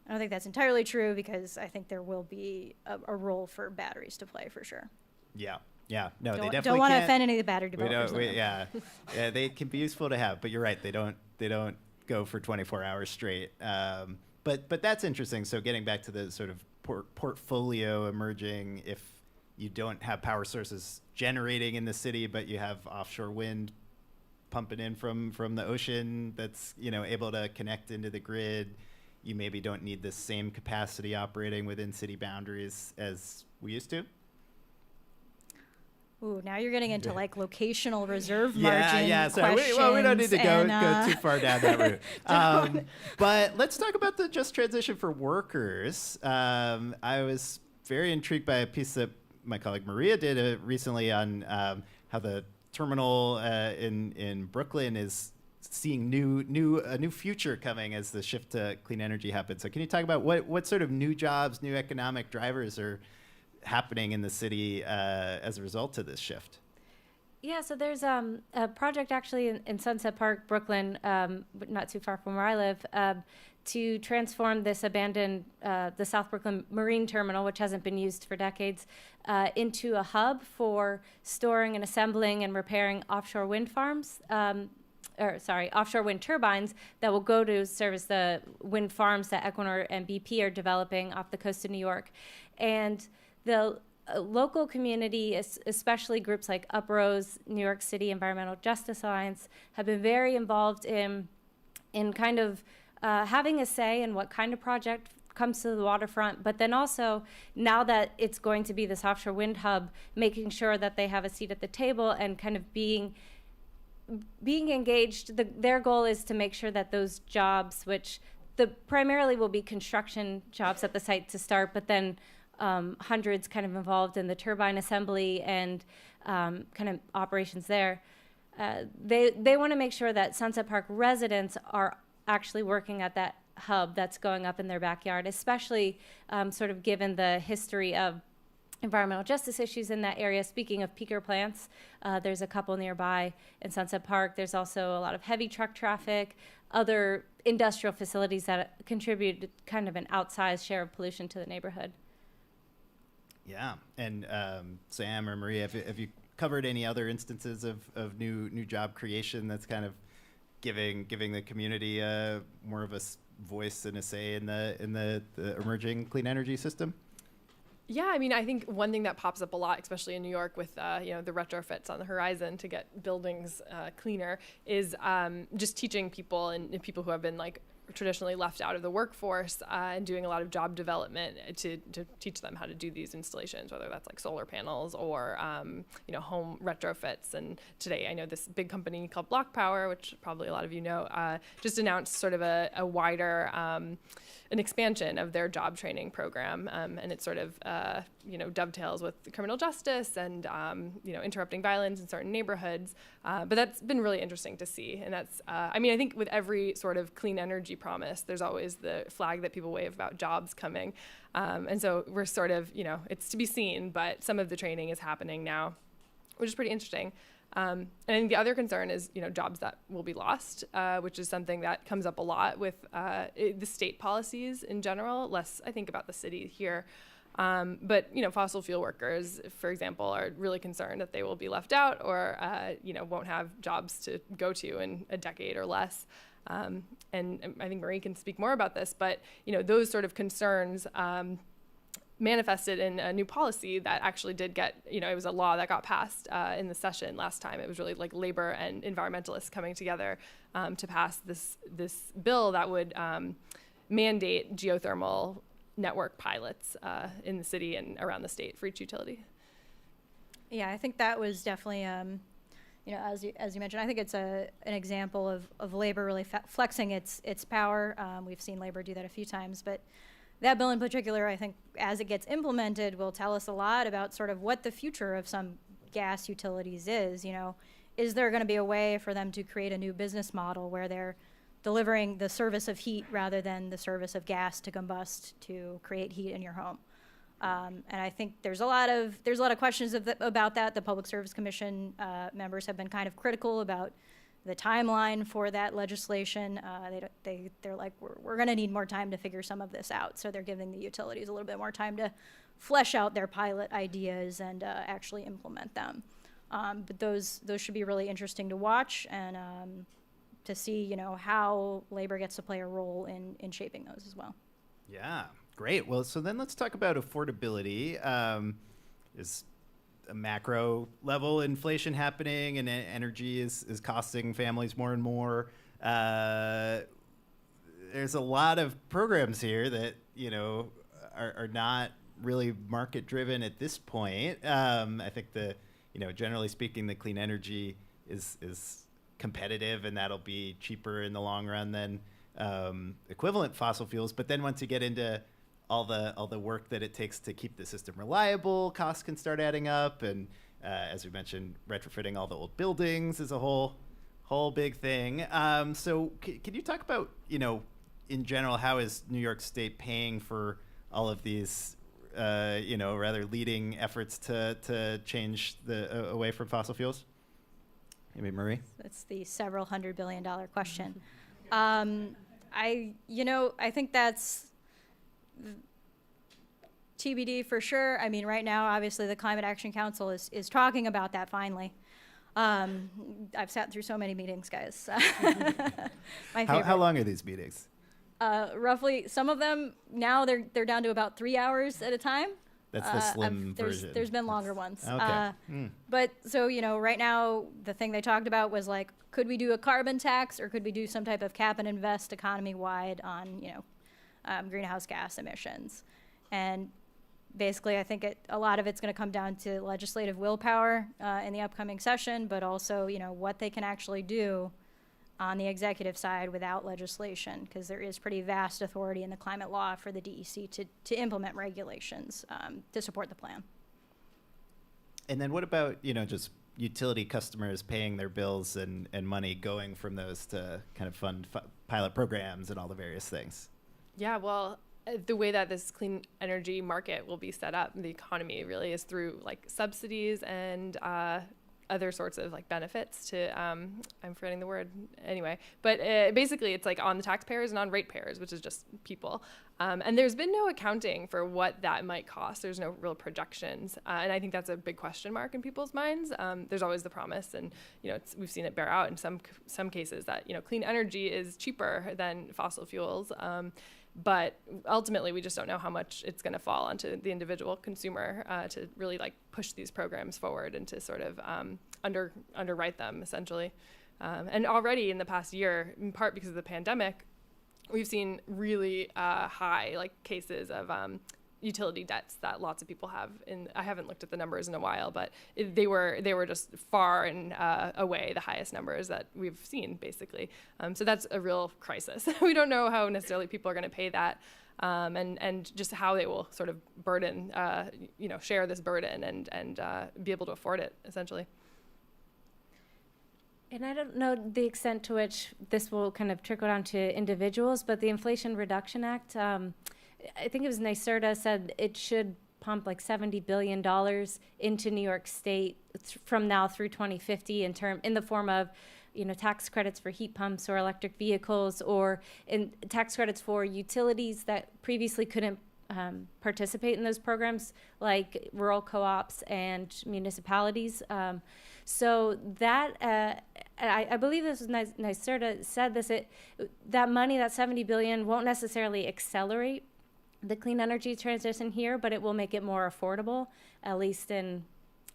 don't think that's entirely true, because I think there will be a role for batteries to play for sure. Yeah. Yeah. No, they Don't definitely want to can't. offend any of the battery developers. Yeah. Yeah, they can be useful to have, but you're right. They don't go for 24 hours straight. But that's interesting. So getting back to the sort of portfolio emerging, if you don't have power sources generating in the city, but you have offshore wind pumping in from the ocean that's, able to connect into the grid, you maybe don't need the same capacity operating within city boundaries as we used to. Ooh, now you're getting into like locational reserve margin So we don't need to go too far down that route. But let's talk about the just transition for workers. I was very intrigued by a piece that my colleague Maria did recently on how the terminal in Brooklyn is seeing a new future coming as the shift to clean energy happens. So can you talk about what sort of new jobs, new economic drivers are happening in the city as a result of this shift? Yeah, so there's a project actually in Sunset Park, Brooklyn, but not too far from where I live, to transform this abandoned, the South Brooklyn Marine Terminal, which hasn't been used for decades, into a hub for storing and assembling and repairing offshore wind farms. Offshore wind turbines that will go to service the wind farms that Equinor and BP are developing off the coast of New York. And the local community, especially groups like Uprose, New York City Environmental Justice Alliance, have been very involved in kind of having a say in what kind of project comes to the waterfront, but then also, now that it's going to be this offshore wind hub, making sure that they have a seat at the table and kind of being engaged. Their goal is to make sure that those jobs, which primarily will be construction jobs at the site to start, but then hundreds kind of involved in the turbine assembly and kind of operations there. They want to make sure that Sunset Park residents are actually working at that hub that's going up in their backyard, especially sort of given the history of environmental justice issues in that area. Speaking of peaker plants, there's a couple nearby in Sunset Park. There's also a lot of heavy truck traffic, other industrial facilities that contribute kind of an outsized share of pollution to the neighborhood. Yeah, and Sam or Maria, have you covered any other instances of new job creation that's kind of giving the community more of a voice and a say in the emerging clean energy system? Yeah, I mean, I think one thing that pops up a lot, especially in New York with the retrofits on the horizon to get buildings cleaner, is just teaching people and people who have been like traditionally left out of the workforce and doing a lot of job development to teach them how to do these installations, whether that's like solar panels or home retrofits. And today I know this big company called Block Power, which probably a lot of you know, just announced sort of a wider an expansion of their job training program, and it sort of dovetails with criminal justice and interrupting violence in certain neighborhoods. But that's been really interesting to see, and that's I think with every sort of clean energy promise, there's always the flag that people wave about jobs coming, and so we're sort of it's to be seen, but some of the training is happening now, which is pretty interesting. And I think the other concern is, jobs that will be lost, which is something that comes up a lot with the state policies in general, less I think about the city here. But fossil fuel workers, for example, are really concerned that they will be left out or, won't have jobs to go to in a decade or less. And I think Marie can speak more about this, but, those sort of concerns manifested in a new policy that actually did get, it was a law that got passed in the session last time. It was really like labor and environmentalists coming together to pass this bill that would mandate geothermal network pilots in the city and around the state for each utility. Yeah, I think that was definitely, as you mentioned, I think it's an example of labor really flexing its power. We've seen labor do that a few times, but that bill in particular, I think, as it gets implemented, will tell us a lot about sort of what the future of some gas utilities is. is there going to be a way for them to create a new business model where they're delivering the service of heat rather than the service of gas to combust to create heat in your home? And I think there's a lot of questions about that. The Public Service Commission members have been kind of critical about the timeline for that legislation. They're like, we're going to need more time to figure some of this out. So they're giving the utilities a little bit more time to flesh out their pilot ideas and actually implement them. But those should be really interesting to watch and to see, how labor gets to play a role in shaping those as well. Yeah, great. Well, so then let's talk about affordability. Is a macro level inflation happening, and energy is costing families more and more. There's a lot of programs here that are not really market driven at this point. I think generally speaking, the clean energy is competitive, and that'll be cheaper in the long run than equivalent fossil fuels. But then once you get into all the work that it takes to keep the system reliable, costs can start adding up. And as we mentioned, retrofitting all the old buildings is a whole big thing. So can you talk about, in general, how is New York State paying for all of these, rather leading efforts to change away from fossil fuels? Maybe Marie? That's the several $100 billion question. I think that's TBD for sure. I mean, right now, obviously, the Climate Action Council is talking about that finally. I've sat through so many meetings, guys. How long are these meetings? Roughly, some of them now they're down to about 3 hours at a time. That's the slim version. There's been longer ones. Okay. But so, right now, the thing they talked about was like, could we do a carbon tax or could we do some type of cap and invest economy-wide on, greenhouse gas emissions? And basically, I think a lot of it's going to come down to legislative willpower in the upcoming session, but also, what they can actually do on the executive side without legislation, because there is pretty vast authority in the climate law for the DEC to implement regulations to support the plan. And then what about, just utility customers paying their bills and money going from those to kind of fund pilot programs and all the various things? Yeah, well, the way that this clean energy market will be set up, the economy really is through like subsidies and other sorts of like benefits to, I'm forgetting the word anyway, but basically it's like on the taxpayers and on ratepayers, which is just people. And there's been no accounting for what that might cost. There's no real projections. And I think that's a big question mark in people's minds. There's always the promise, and we've seen it bear out in some cases that clean energy is cheaper than fossil fuels. But ultimately, we just don't know how much it's going to fall onto the individual consumer to really like push these programs forward and to sort of underwrite them essentially. And already in the past year, in part because of the pandemic, we've seen really high like cases of utility debts that lots of people have. And I haven't looked at the numbers in a while, but they were just far and away the highest numbers that we've seen, basically. So that's a real crisis. We don't know how necessarily people are going to pay that, and just how they will sort of burden, share this burden and be able to afford it, essentially. And I don't know the extent to which this will kind of trickle down to individuals, but the Inflation Reduction Act, I think it was NYSERDA said it should pump like $70 billion into New York State from now through 2050 in the form of, tax credits for heat pumps or electric vehicles, or in tax credits for utilities that previously couldn't participate in those programs, like rural co-ops and municipalities. So that, I believe this was NYSERDA said this, that money, that $70 billion, won't necessarily accelerate the clean energy transition here, but it will make it more affordable, at least in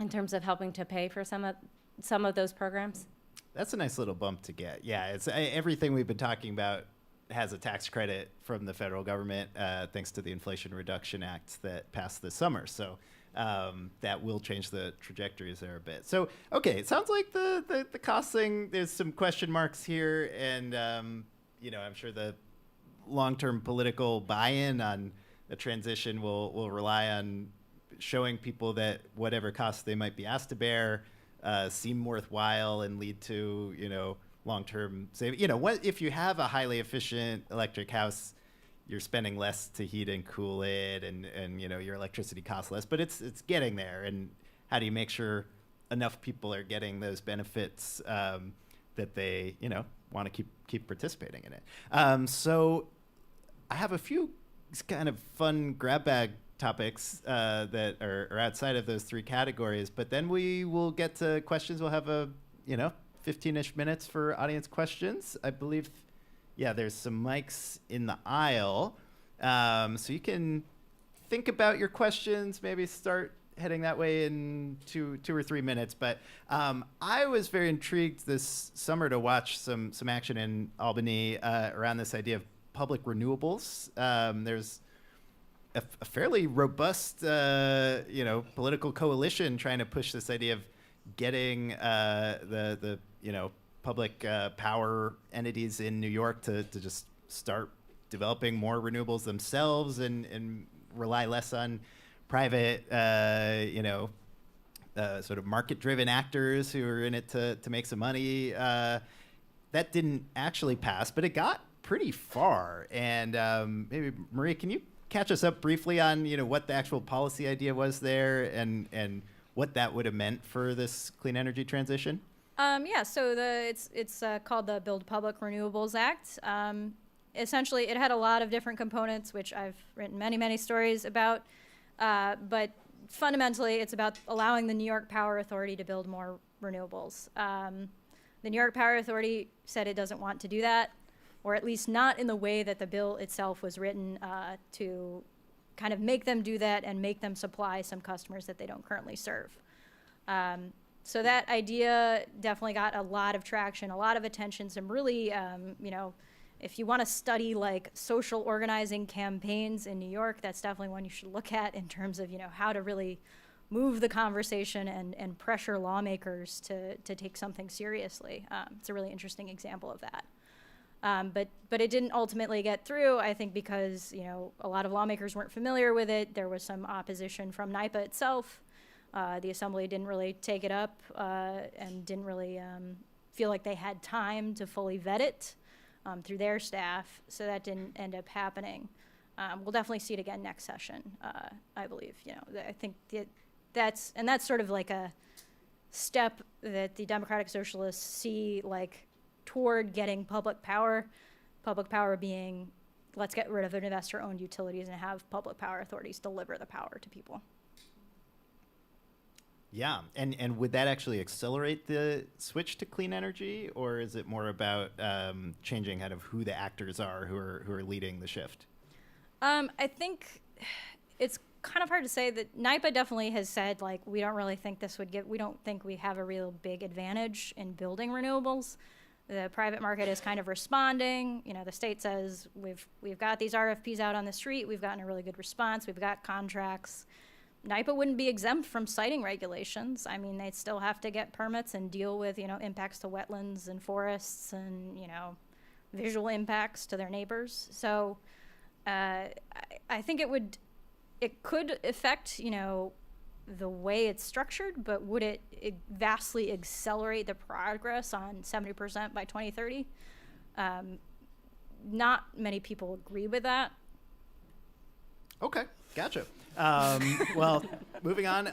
terms of helping to pay for some of those programs. That's a nice little bump to get. Yeah, it's everything we've been talking about has a tax credit from the federal government, thanks to the Inflation Reduction Act that passed this summer. So that will change the trajectories there a bit. So, okay, it sounds like the cost thing, there's some question marks here, and I'm sure the long-term political buy-in on the transition will rely on showing people that whatever costs they might be asked to bear seem worthwhile and lead to, long-term saving. What if you have a highly efficient electric house, you're spending less to heat and cool it, and your electricity costs less, but it's getting there. And how do you make sure enough people are getting those benefits that they want to keep participating in it? So I have a few kind of fun grab bag topics that are outside of those three categories, but then we will get to questions. We'll have a 15-ish minutes for audience questions. I believe, there's some mics in the aisle, so you can think about your questions, maybe start heading that way in two or 3 minutes. But I was very intrigued this summer to watch some action in Albany around this idea of public renewables. There's a fairly robust, political coalition trying to push this idea of getting the public power entities in New York to just start developing more renewables themselves and rely less on private, sort of market-driven actors who are in it to make some money. That didn't actually pass, but it got pretty far. And maybe, Maria, can you catch us up briefly on what the actual policy idea was there and what that would have meant for this clean energy transition? So it's called the Build Public Renewables Act. Essentially, it had a lot of different components, which I've written many stories about. But fundamentally, it's about allowing the New York Power Authority to build more renewables. The New York Power Authority said it doesn't want to do that, or at least not in the way that the bill itself was written to kind of make them do that and make them supply some customers that they don't currently serve. So that idea definitely got a lot of traction, a lot of attention, some really, if you want to study like social organizing campaigns in New York, that's definitely one you should look at in terms of, how to really move the conversation and pressure lawmakers to take something seriously. It's a really interesting example of that. But it didn't ultimately get through, I think, because, a lot of lawmakers weren't familiar with it. There was some opposition from NYPA itself. The Assembly didn't really take it up and didn't really feel like they had time to fully vet it through their staff, so that didn't end up happening. We'll definitely see it again next session, I believe. I think that's sort of like a step that the Democratic Socialists see like toward getting public power being, let's get rid of investor-owned utilities and have public power authorities deliver the power to people. Yeah, and would that actually accelerate the switch to clean energy, or is it more about changing kind of who the actors are who are leading the shift? I think it's kind of hard to say. That NYPA definitely has said, like, we don't really think this would we don't think we have a real big advantage in building renewables. The private market is kind of responding. The state says we've got these RFPs out on the street. We've gotten a really good response. We've got contracts. NYPA wouldn't be exempt from siting regulations. I mean, they'd still have to get permits and deal with, impacts to wetlands and forests and, visual impacts to their neighbors. So I think it could affect, the way it's structured, but would it vastly accelerate the progress on 70% by 2030? Not many people agree with that. Okay, gotcha. Well, moving on.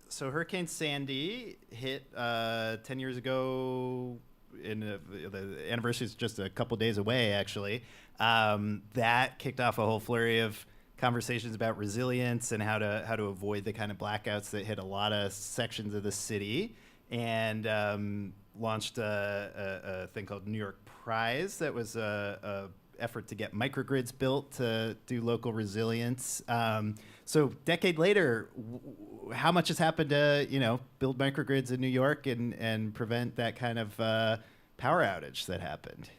So Hurricane Sandy hit 10 years ago. The anniversary is just a couple days away, actually. That kicked off a whole flurry of conversations about resilience and how to avoid the kind of blackouts that hit a lot of sections of the city, and launched a thing called New York Prize that was a effort to get microgrids built to do local resilience. So decade later, how much has happened to build microgrids in New York and prevent that kind of power outage that happened?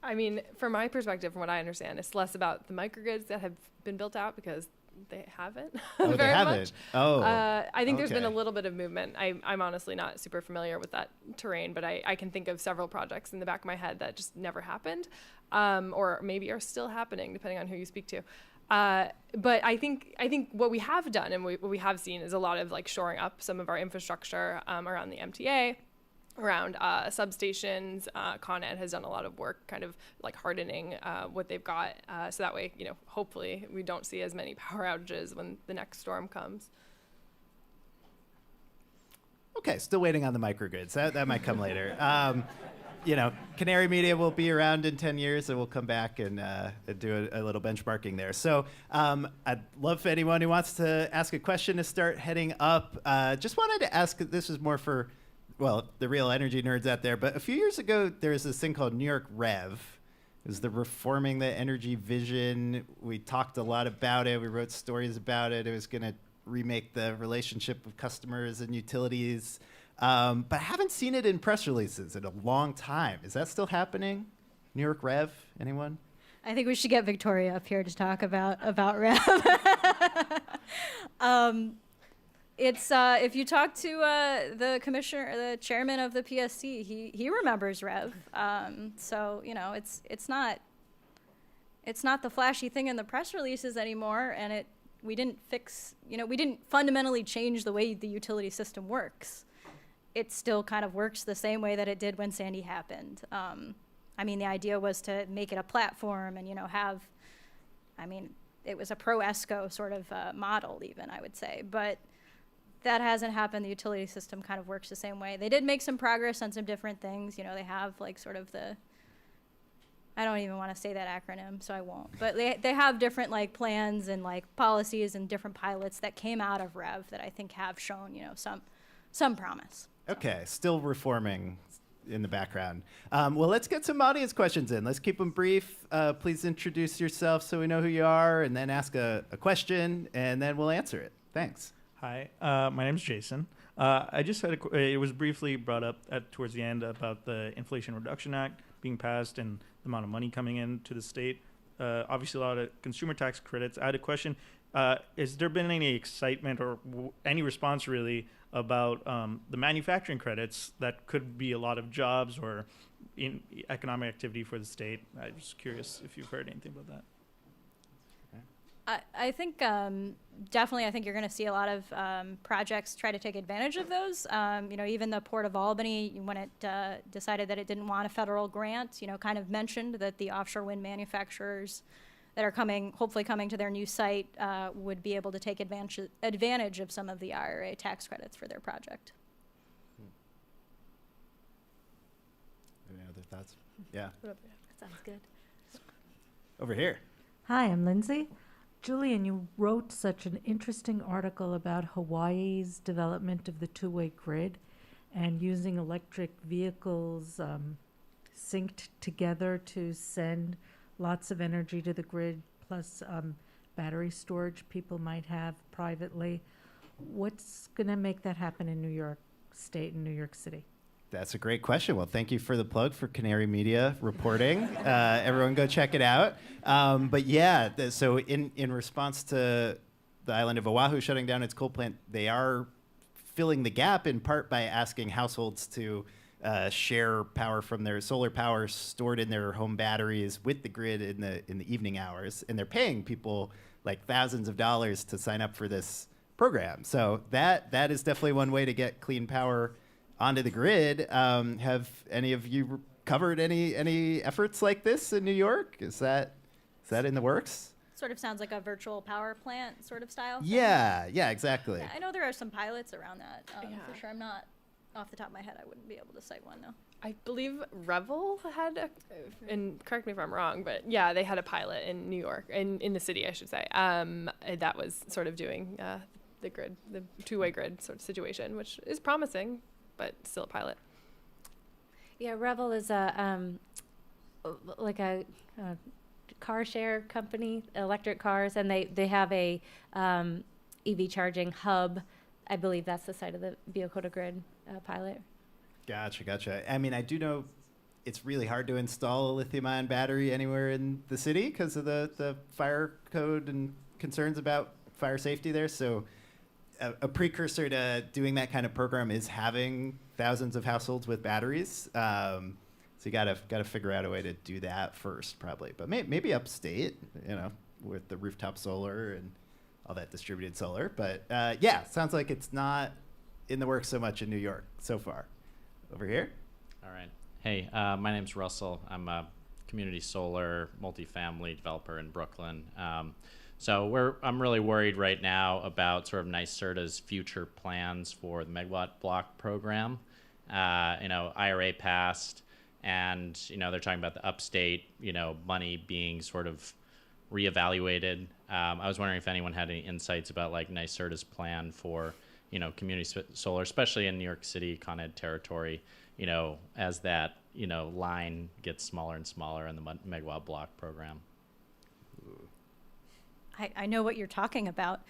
I mean, from my perspective, from what I understand, it's less about the microgrids that have been built out, because they haven't very very haven't. much. Oh, I think there's been a okay. little bit of movement. I'm honestly not super familiar with that terrain, but I can think of several projects in the back of my head that just never happened, or maybe are still happening, depending on who you speak to. But I think what we have done and what we have seen is a lot of like shoring up some of our infrastructure around the MTA, around substations. Con Ed has done a lot of work kind of like hardening what they've got, so that way, hopefully we don't see as many power outages when the next storm comes. Okay, still waiting on the microgrids. That might come later. Canary Media will be around in 10 years, and we'll come back and do a little benchmarking there. So I'd love for anyone who wants to ask a question to start heading up. Just wanted to ask, this is more for, the real energy nerds out there, but a few years ago, there was this thing called New York Rev. It was the Reforming the Energy Vision. We talked a lot about it. We wrote stories about it. It was going to remake the relationship with customers and utilities. But I haven't seen it in press releases in a long time. Is that still happening? New York Rev? Anyone? I think we should get Victoria up here to talk about Rev. It's if you talk to the commissioner, the chairman of the PSC, he remembers Rev. So it's not the flashy thing in the press releases anymore, and we didn't fundamentally change the way the utility system works. It still kind of works the same way that it did when Sandy happened. The idea was to make it a platform and, it was a pro-ESCO sort of model even, I would say. But that hasn't happened. The utility system kind of works the same way. They did make some progress on some different things. They have like sort of I don't even want to say that acronym, so I won't. But they have different like plans and like policies and different pilots that came out of Rev that I think have shown, some promise. Okay, still reforming in the background. Let's get some audience questions in. Let's keep them brief. Please introduce yourself so we know who you are, and then ask a question, and then we'll answer it. Thanks. Hi, my name is Jason. I just had it was briefly brought up towards the end about the Inflation Reduction Act being passed and the amount of money coming into the state. Obviously, a lot of consumer tax credits. I had a question. Has there been any excitement or any response really about the manufacturing credits that could be a lot of jobs or in economic activity for the state? I'm just curious if you've heard anything about that. I think definitely. I think you're going to see a lot of projects try to take advantage of those. Even the Port of Albany, when it decided that it didn't want a federal grant, kind of mentioned that the offshore wind manufacturers that are hopefully coming to their new site, would be able to take advantage of some of the IRA tax credits for their project. Any other thoughts? Yeah. That sounds good. Over here. Hi, I'm Lindsay. Julian, you wrote such an interesting article about Hawaii's development of the two-way grid and using electric vehicles synced together to send lots of energy to the grid, plus battery storage people might have privately. What's going to make that happen in New York State and New York City? That's a great question. Well, thank you for the plug for Canary Media reporting. Everyone go check it out. So in response to the island of Oahu shutting down its coal plant, they are filling the gap in part by asking households to share power from their solar power stored in their home batteries with the grid in the evening hours. And they're paying people like thousands of dollars to sign up for this program. So that is definitely one way to get clean power onto the grid. Have any of you covered any efforts like this in New York? Is that in the works? Sort of sounds like a virtual power plant sort of style thing. Yeah, exactly. Yeah, I know there are some pilots around that, for sure. I'm not, off the top of my head, I wouldn't be able to cite one, though. I believe Revel had and correct me if I'm wrong, but yeah, they had a pilot in New York, in the city, I should say, that was sort of doing the grid, the two-way grid sort of situation, which is promising, but still a pilot. Yeah, Revel is a car share company, electric cars, and they have a EV charging hub. I believe that's the site of the vehicle to grid pilot. Gotcha. I mean, I do know it's really hard to install a lithium-ion battery anywhere in the city because of the fire code and concerns about fire safety there. So a precursor to doing that kind of program is having thousands of households with batteries. So you gotta figure out a way to do that first, probably. But maybe upstate, with the rooftop solar and all that distributed solar. But yeah, sounds like it's not in the works so much in New York so far. Over here. All right. Hey, my name's Russell. I'm a community solar multifamily developer in Brooklyn. So I'm really worried right now about sort of NYSERDA's future plans for the megawatt block program. IRA passed, and they're talking about the upstate money being sort of reevaluated. I was wondering if anyone had any insights about like NYSERDA's plan for community solar, especially in New York City, Con Ed territory. As that line gets smaller and smaller in the megawatt block program. I know what you're talking about.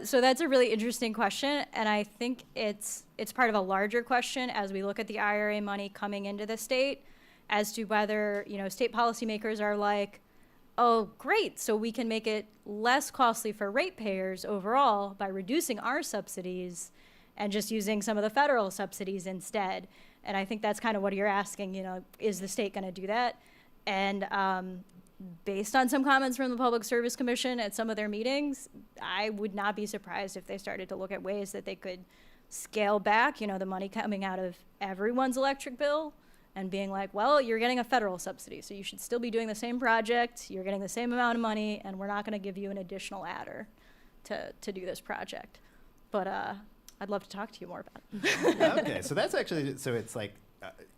So that's a really interesting question, and I think it's part of a larger question as we look at the IRA money coming into the state, as to whether state policymakers are like, oh, great, so we can make it less costly for ratepayers overall by reducing our subsidies and just using some of the federal subsidies instead. And I think that's kind of what you're asking, is the state going to do that? And based on some comments from the Public Service Commission at some of their meetings, I would not be surprised if they started to look at ways that they could scale back, the money coming out of everyone's electric bill and being like, well, you're getting a federal subsidy, so you should still be doing the same project, you're getting the same amount of money, and we're not going to give you an additional adder to do this project. But I'd love to talk to you more about it. Okay, so that's actually, so it's like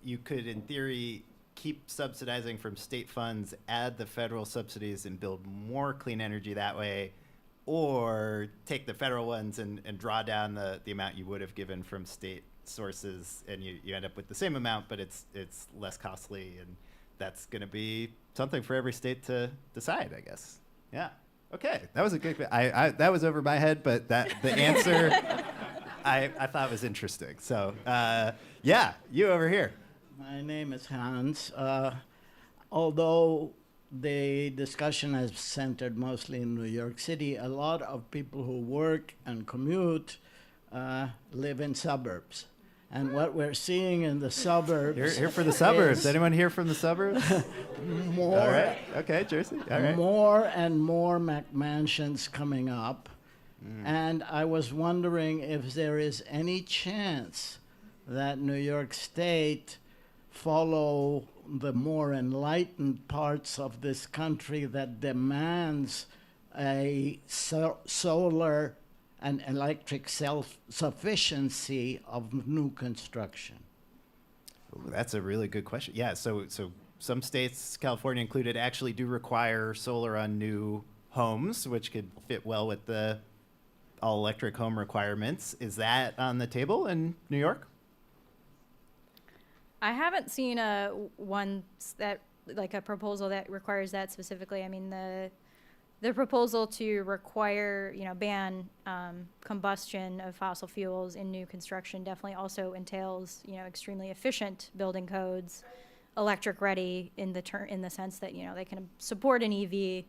you could, in theory, keep subsidizing from state funds, add the federal subsidies, and build more clean energy that way, or take the federal ones and draw down the amount you would have given from state sources, and you end up with the same amount, but it's less costly, and that's going to be something for every state to decide, I guess. Yeah. Okay, that was a good. I that was over my head, but the answer I thought was interesting. So yeah, you over here. My name is Hans. Although the discussion has centered mostly in New York City, a lot of people who work and commute live in suburbs. And what we're seeing in the suburbs... Here for the suburbs. Anyone here from the suburbs? More. All right. Okay, Jersey. All right. More and more McMansions coming up. And I was wondering if there is any chance that New York State follow the more enlightened parts of this country that demands a solar and electric self-sufficiency of new construction. Ooh, that's a really good question. Yeah, so some states, California included, actually do require solar on new homes, which could fit well with the all-electric home requirements. Is that on the table in New York? I haven't seen a proposal that requires that specifically. I mean, the proposal to require, ban combustion of fossil fuels in new construction definitely also entails, extremely efficient building codes, electric ready in the sense that, they can support an EV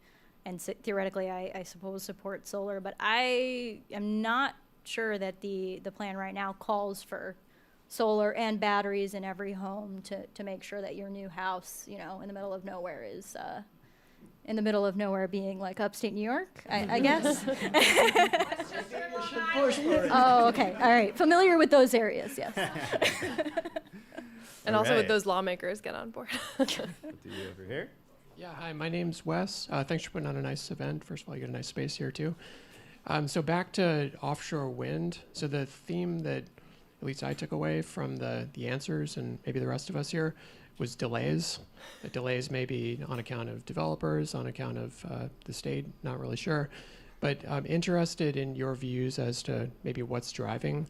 and theoretically, I suppose, support solar. But I am not sure that the plan right now calls for solar and batteries in every home to make sure that your new house, in the middle of nowhere is in the middle of nowhere being like upstate New York, I guess. Oh, okay. All right. Familiar with those areas, yes. And also with those lawmakers, get on board. We'll do you over here. Yeah, hi, my name's Wes. Thanks for putting on a nice event. First of all, you got a nice space here, too. So back to offshore wind. So the theme that at least I took away from the answers, and maybe the rest of us here, was delays. The delays may be on account of developers, on account of the state, not really sure. But I'm interested in your views as to maybe what's driving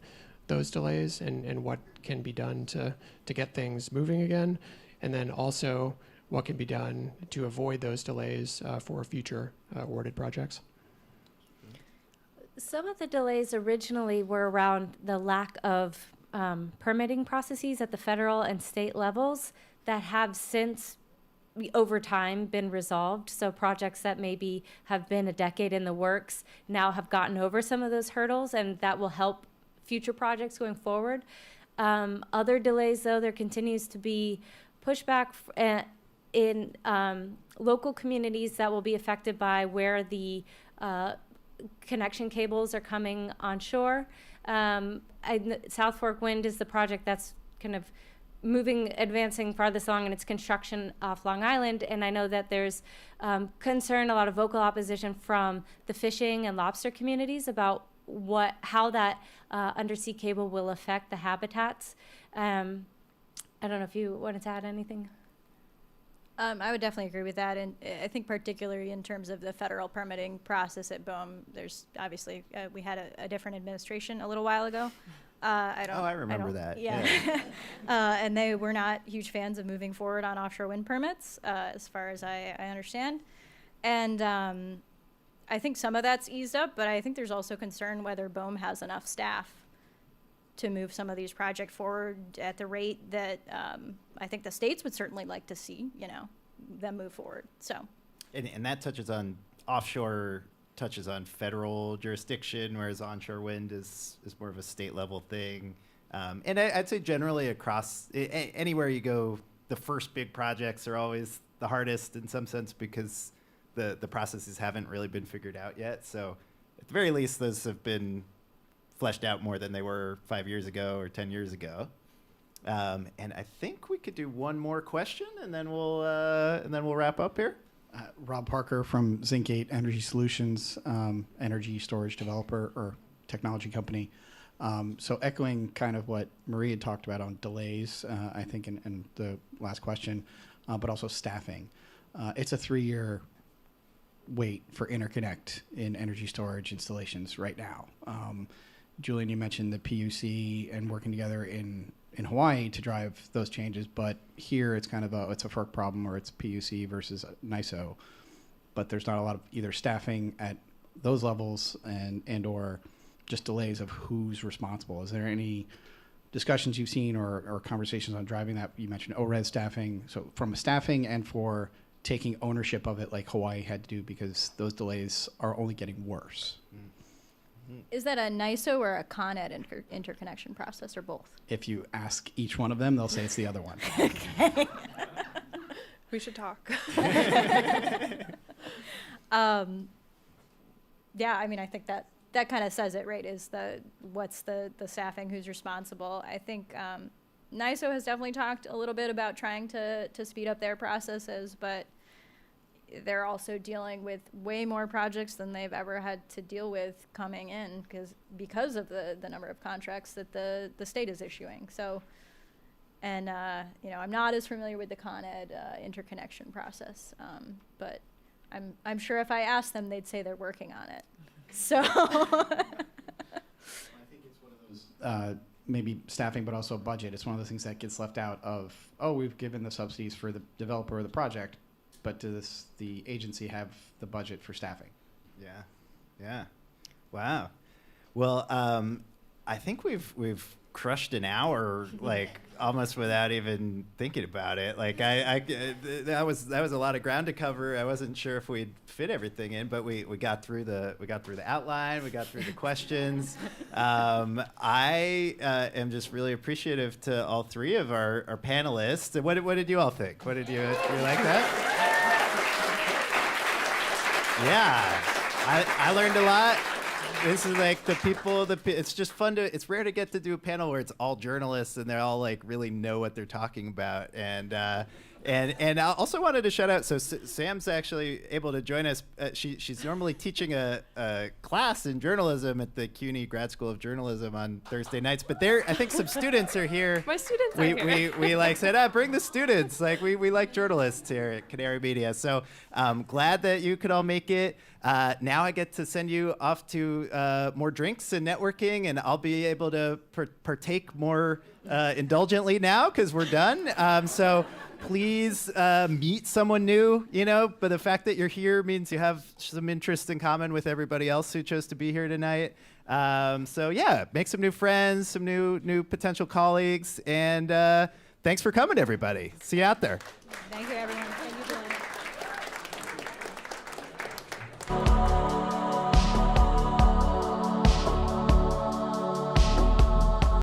those delays and what can be done to get things moving again. And then also what can be done to avoid those delays for future awarded projects. Some of the delays originally were around the lack of permitting processes at the federal and state levels that have since, over time, been resolved. So projects that maybe have been a decade in the works now have gotten over some of those hurdles, and that will help future projects going forward. Other delays, though, there continues to be pushback in local communities that will be affected by where the connection cables are coming onshore. South Fork Wind is the project that's kind of advancing farthest along in its construction off Long Island, and I know that there's concern, a lot of vocal opposition from the fishing and lobster communities about how that undersea cable will affect the habitats. I don't know if you wanted to add anything. I would definitely agree with that, and I think particularly in terms of the federal permitting process at BOEM, there's obviously we had a different administration a little while ago. I remember that. Yeah, and they were not huge fans of moving forward on offshore wind permits, as far as I understand, and I think some of that's eased up, but I think there's also concern whether BOEM has enough staff to move some of these projects forward at the rate that I think the states would certainly like to see, them move forward. So, and that touches on offshore, touches on federal jurisdiction, whereas onshore wind is more of a state level thing. And I'd say generally across anywhere you go, the first big projects are always the hardest in some sense because the processes haven't really been figured out yet. So at the very least, those have been fleshed out more than they were 5 years ago or 10 years ago. And I think we could do one more question and then we'll wrap up here. Rob Parker from Zinc8 Energy Solutions, energy storage developer or technology company. So echoing kind of what Marie had talked about on delays, I think in the last question, but also staffing. It's a 3-year wait for interconnect in energy storage installations right now. Julian, you mentioned the PUC and working together in Hawaii to drive those changes, but here it's kind of it's a FERC problem or it's PUC versus NISO, but there's not a lot of either staffing at those levels and or just delays of who's responsible. Is there any discussions you've seen or conversations on driving that? You mentioned ORED staffing, so from a staffing and for taking ownership of it like Hawaii had to do because those delays are only getting worse. Is that a NISO or a Con Ed interconnection process, or both? If you ask each one of them, they'll say it's the other one. Okay. We should talk. Yeah, I mean, I think that kind of says it, right? Is what's the staffing, who's responsible? I think NISO has definitely talked a little bit about trying to speed up their processes, but they're also dealing with way more projects than they've ever had to deal with coming in because of the number of contracts that the state is issuing. So, and I'm not as familiar with the Con Ed interconnection process, but I'm sure if I asked them, they'd say they're working on it. So, I think it's one of those maybe staffing, but also budget. It's one of those things that gets left out of, we've given the subsidies for the developer of the project, but does the agency have the budget for staffing? Yeah. Wow. Well, I think we've crushed an hour, like almost without even thinking about it. Like that was a lot of ground to cover. I wasn't sure if we'd fit everything in, but we got through the outline, we got through the questions. I am just really appreciative to all three of our panelists. What did you all think? What did you like that? Yeah, I learned a lot. This is like it's just fun it's rare to get to do a panel where it's all journalists and they all like really know what they're talking about. And I also wanted to shout out, so Sam's actually able to join us. She's normally teaching a class in journalism at the CUNY Grad School of Journalism on Thursday nights, but I think some students are here. My students are here. We like said, bring the students. Like we like journalists here at Canary Media. So glad that you could all make it. Now I get to send you off to more drinks and networking, and I'll be able to partake more indulgently now because we're done. So please meet someone new, but the fact that you're here means you have some interest in common with everybody else who chose to be here tonight. So yeah, make some new friends, some new potential colleagues, and thanks for coming, everybody. See you out there.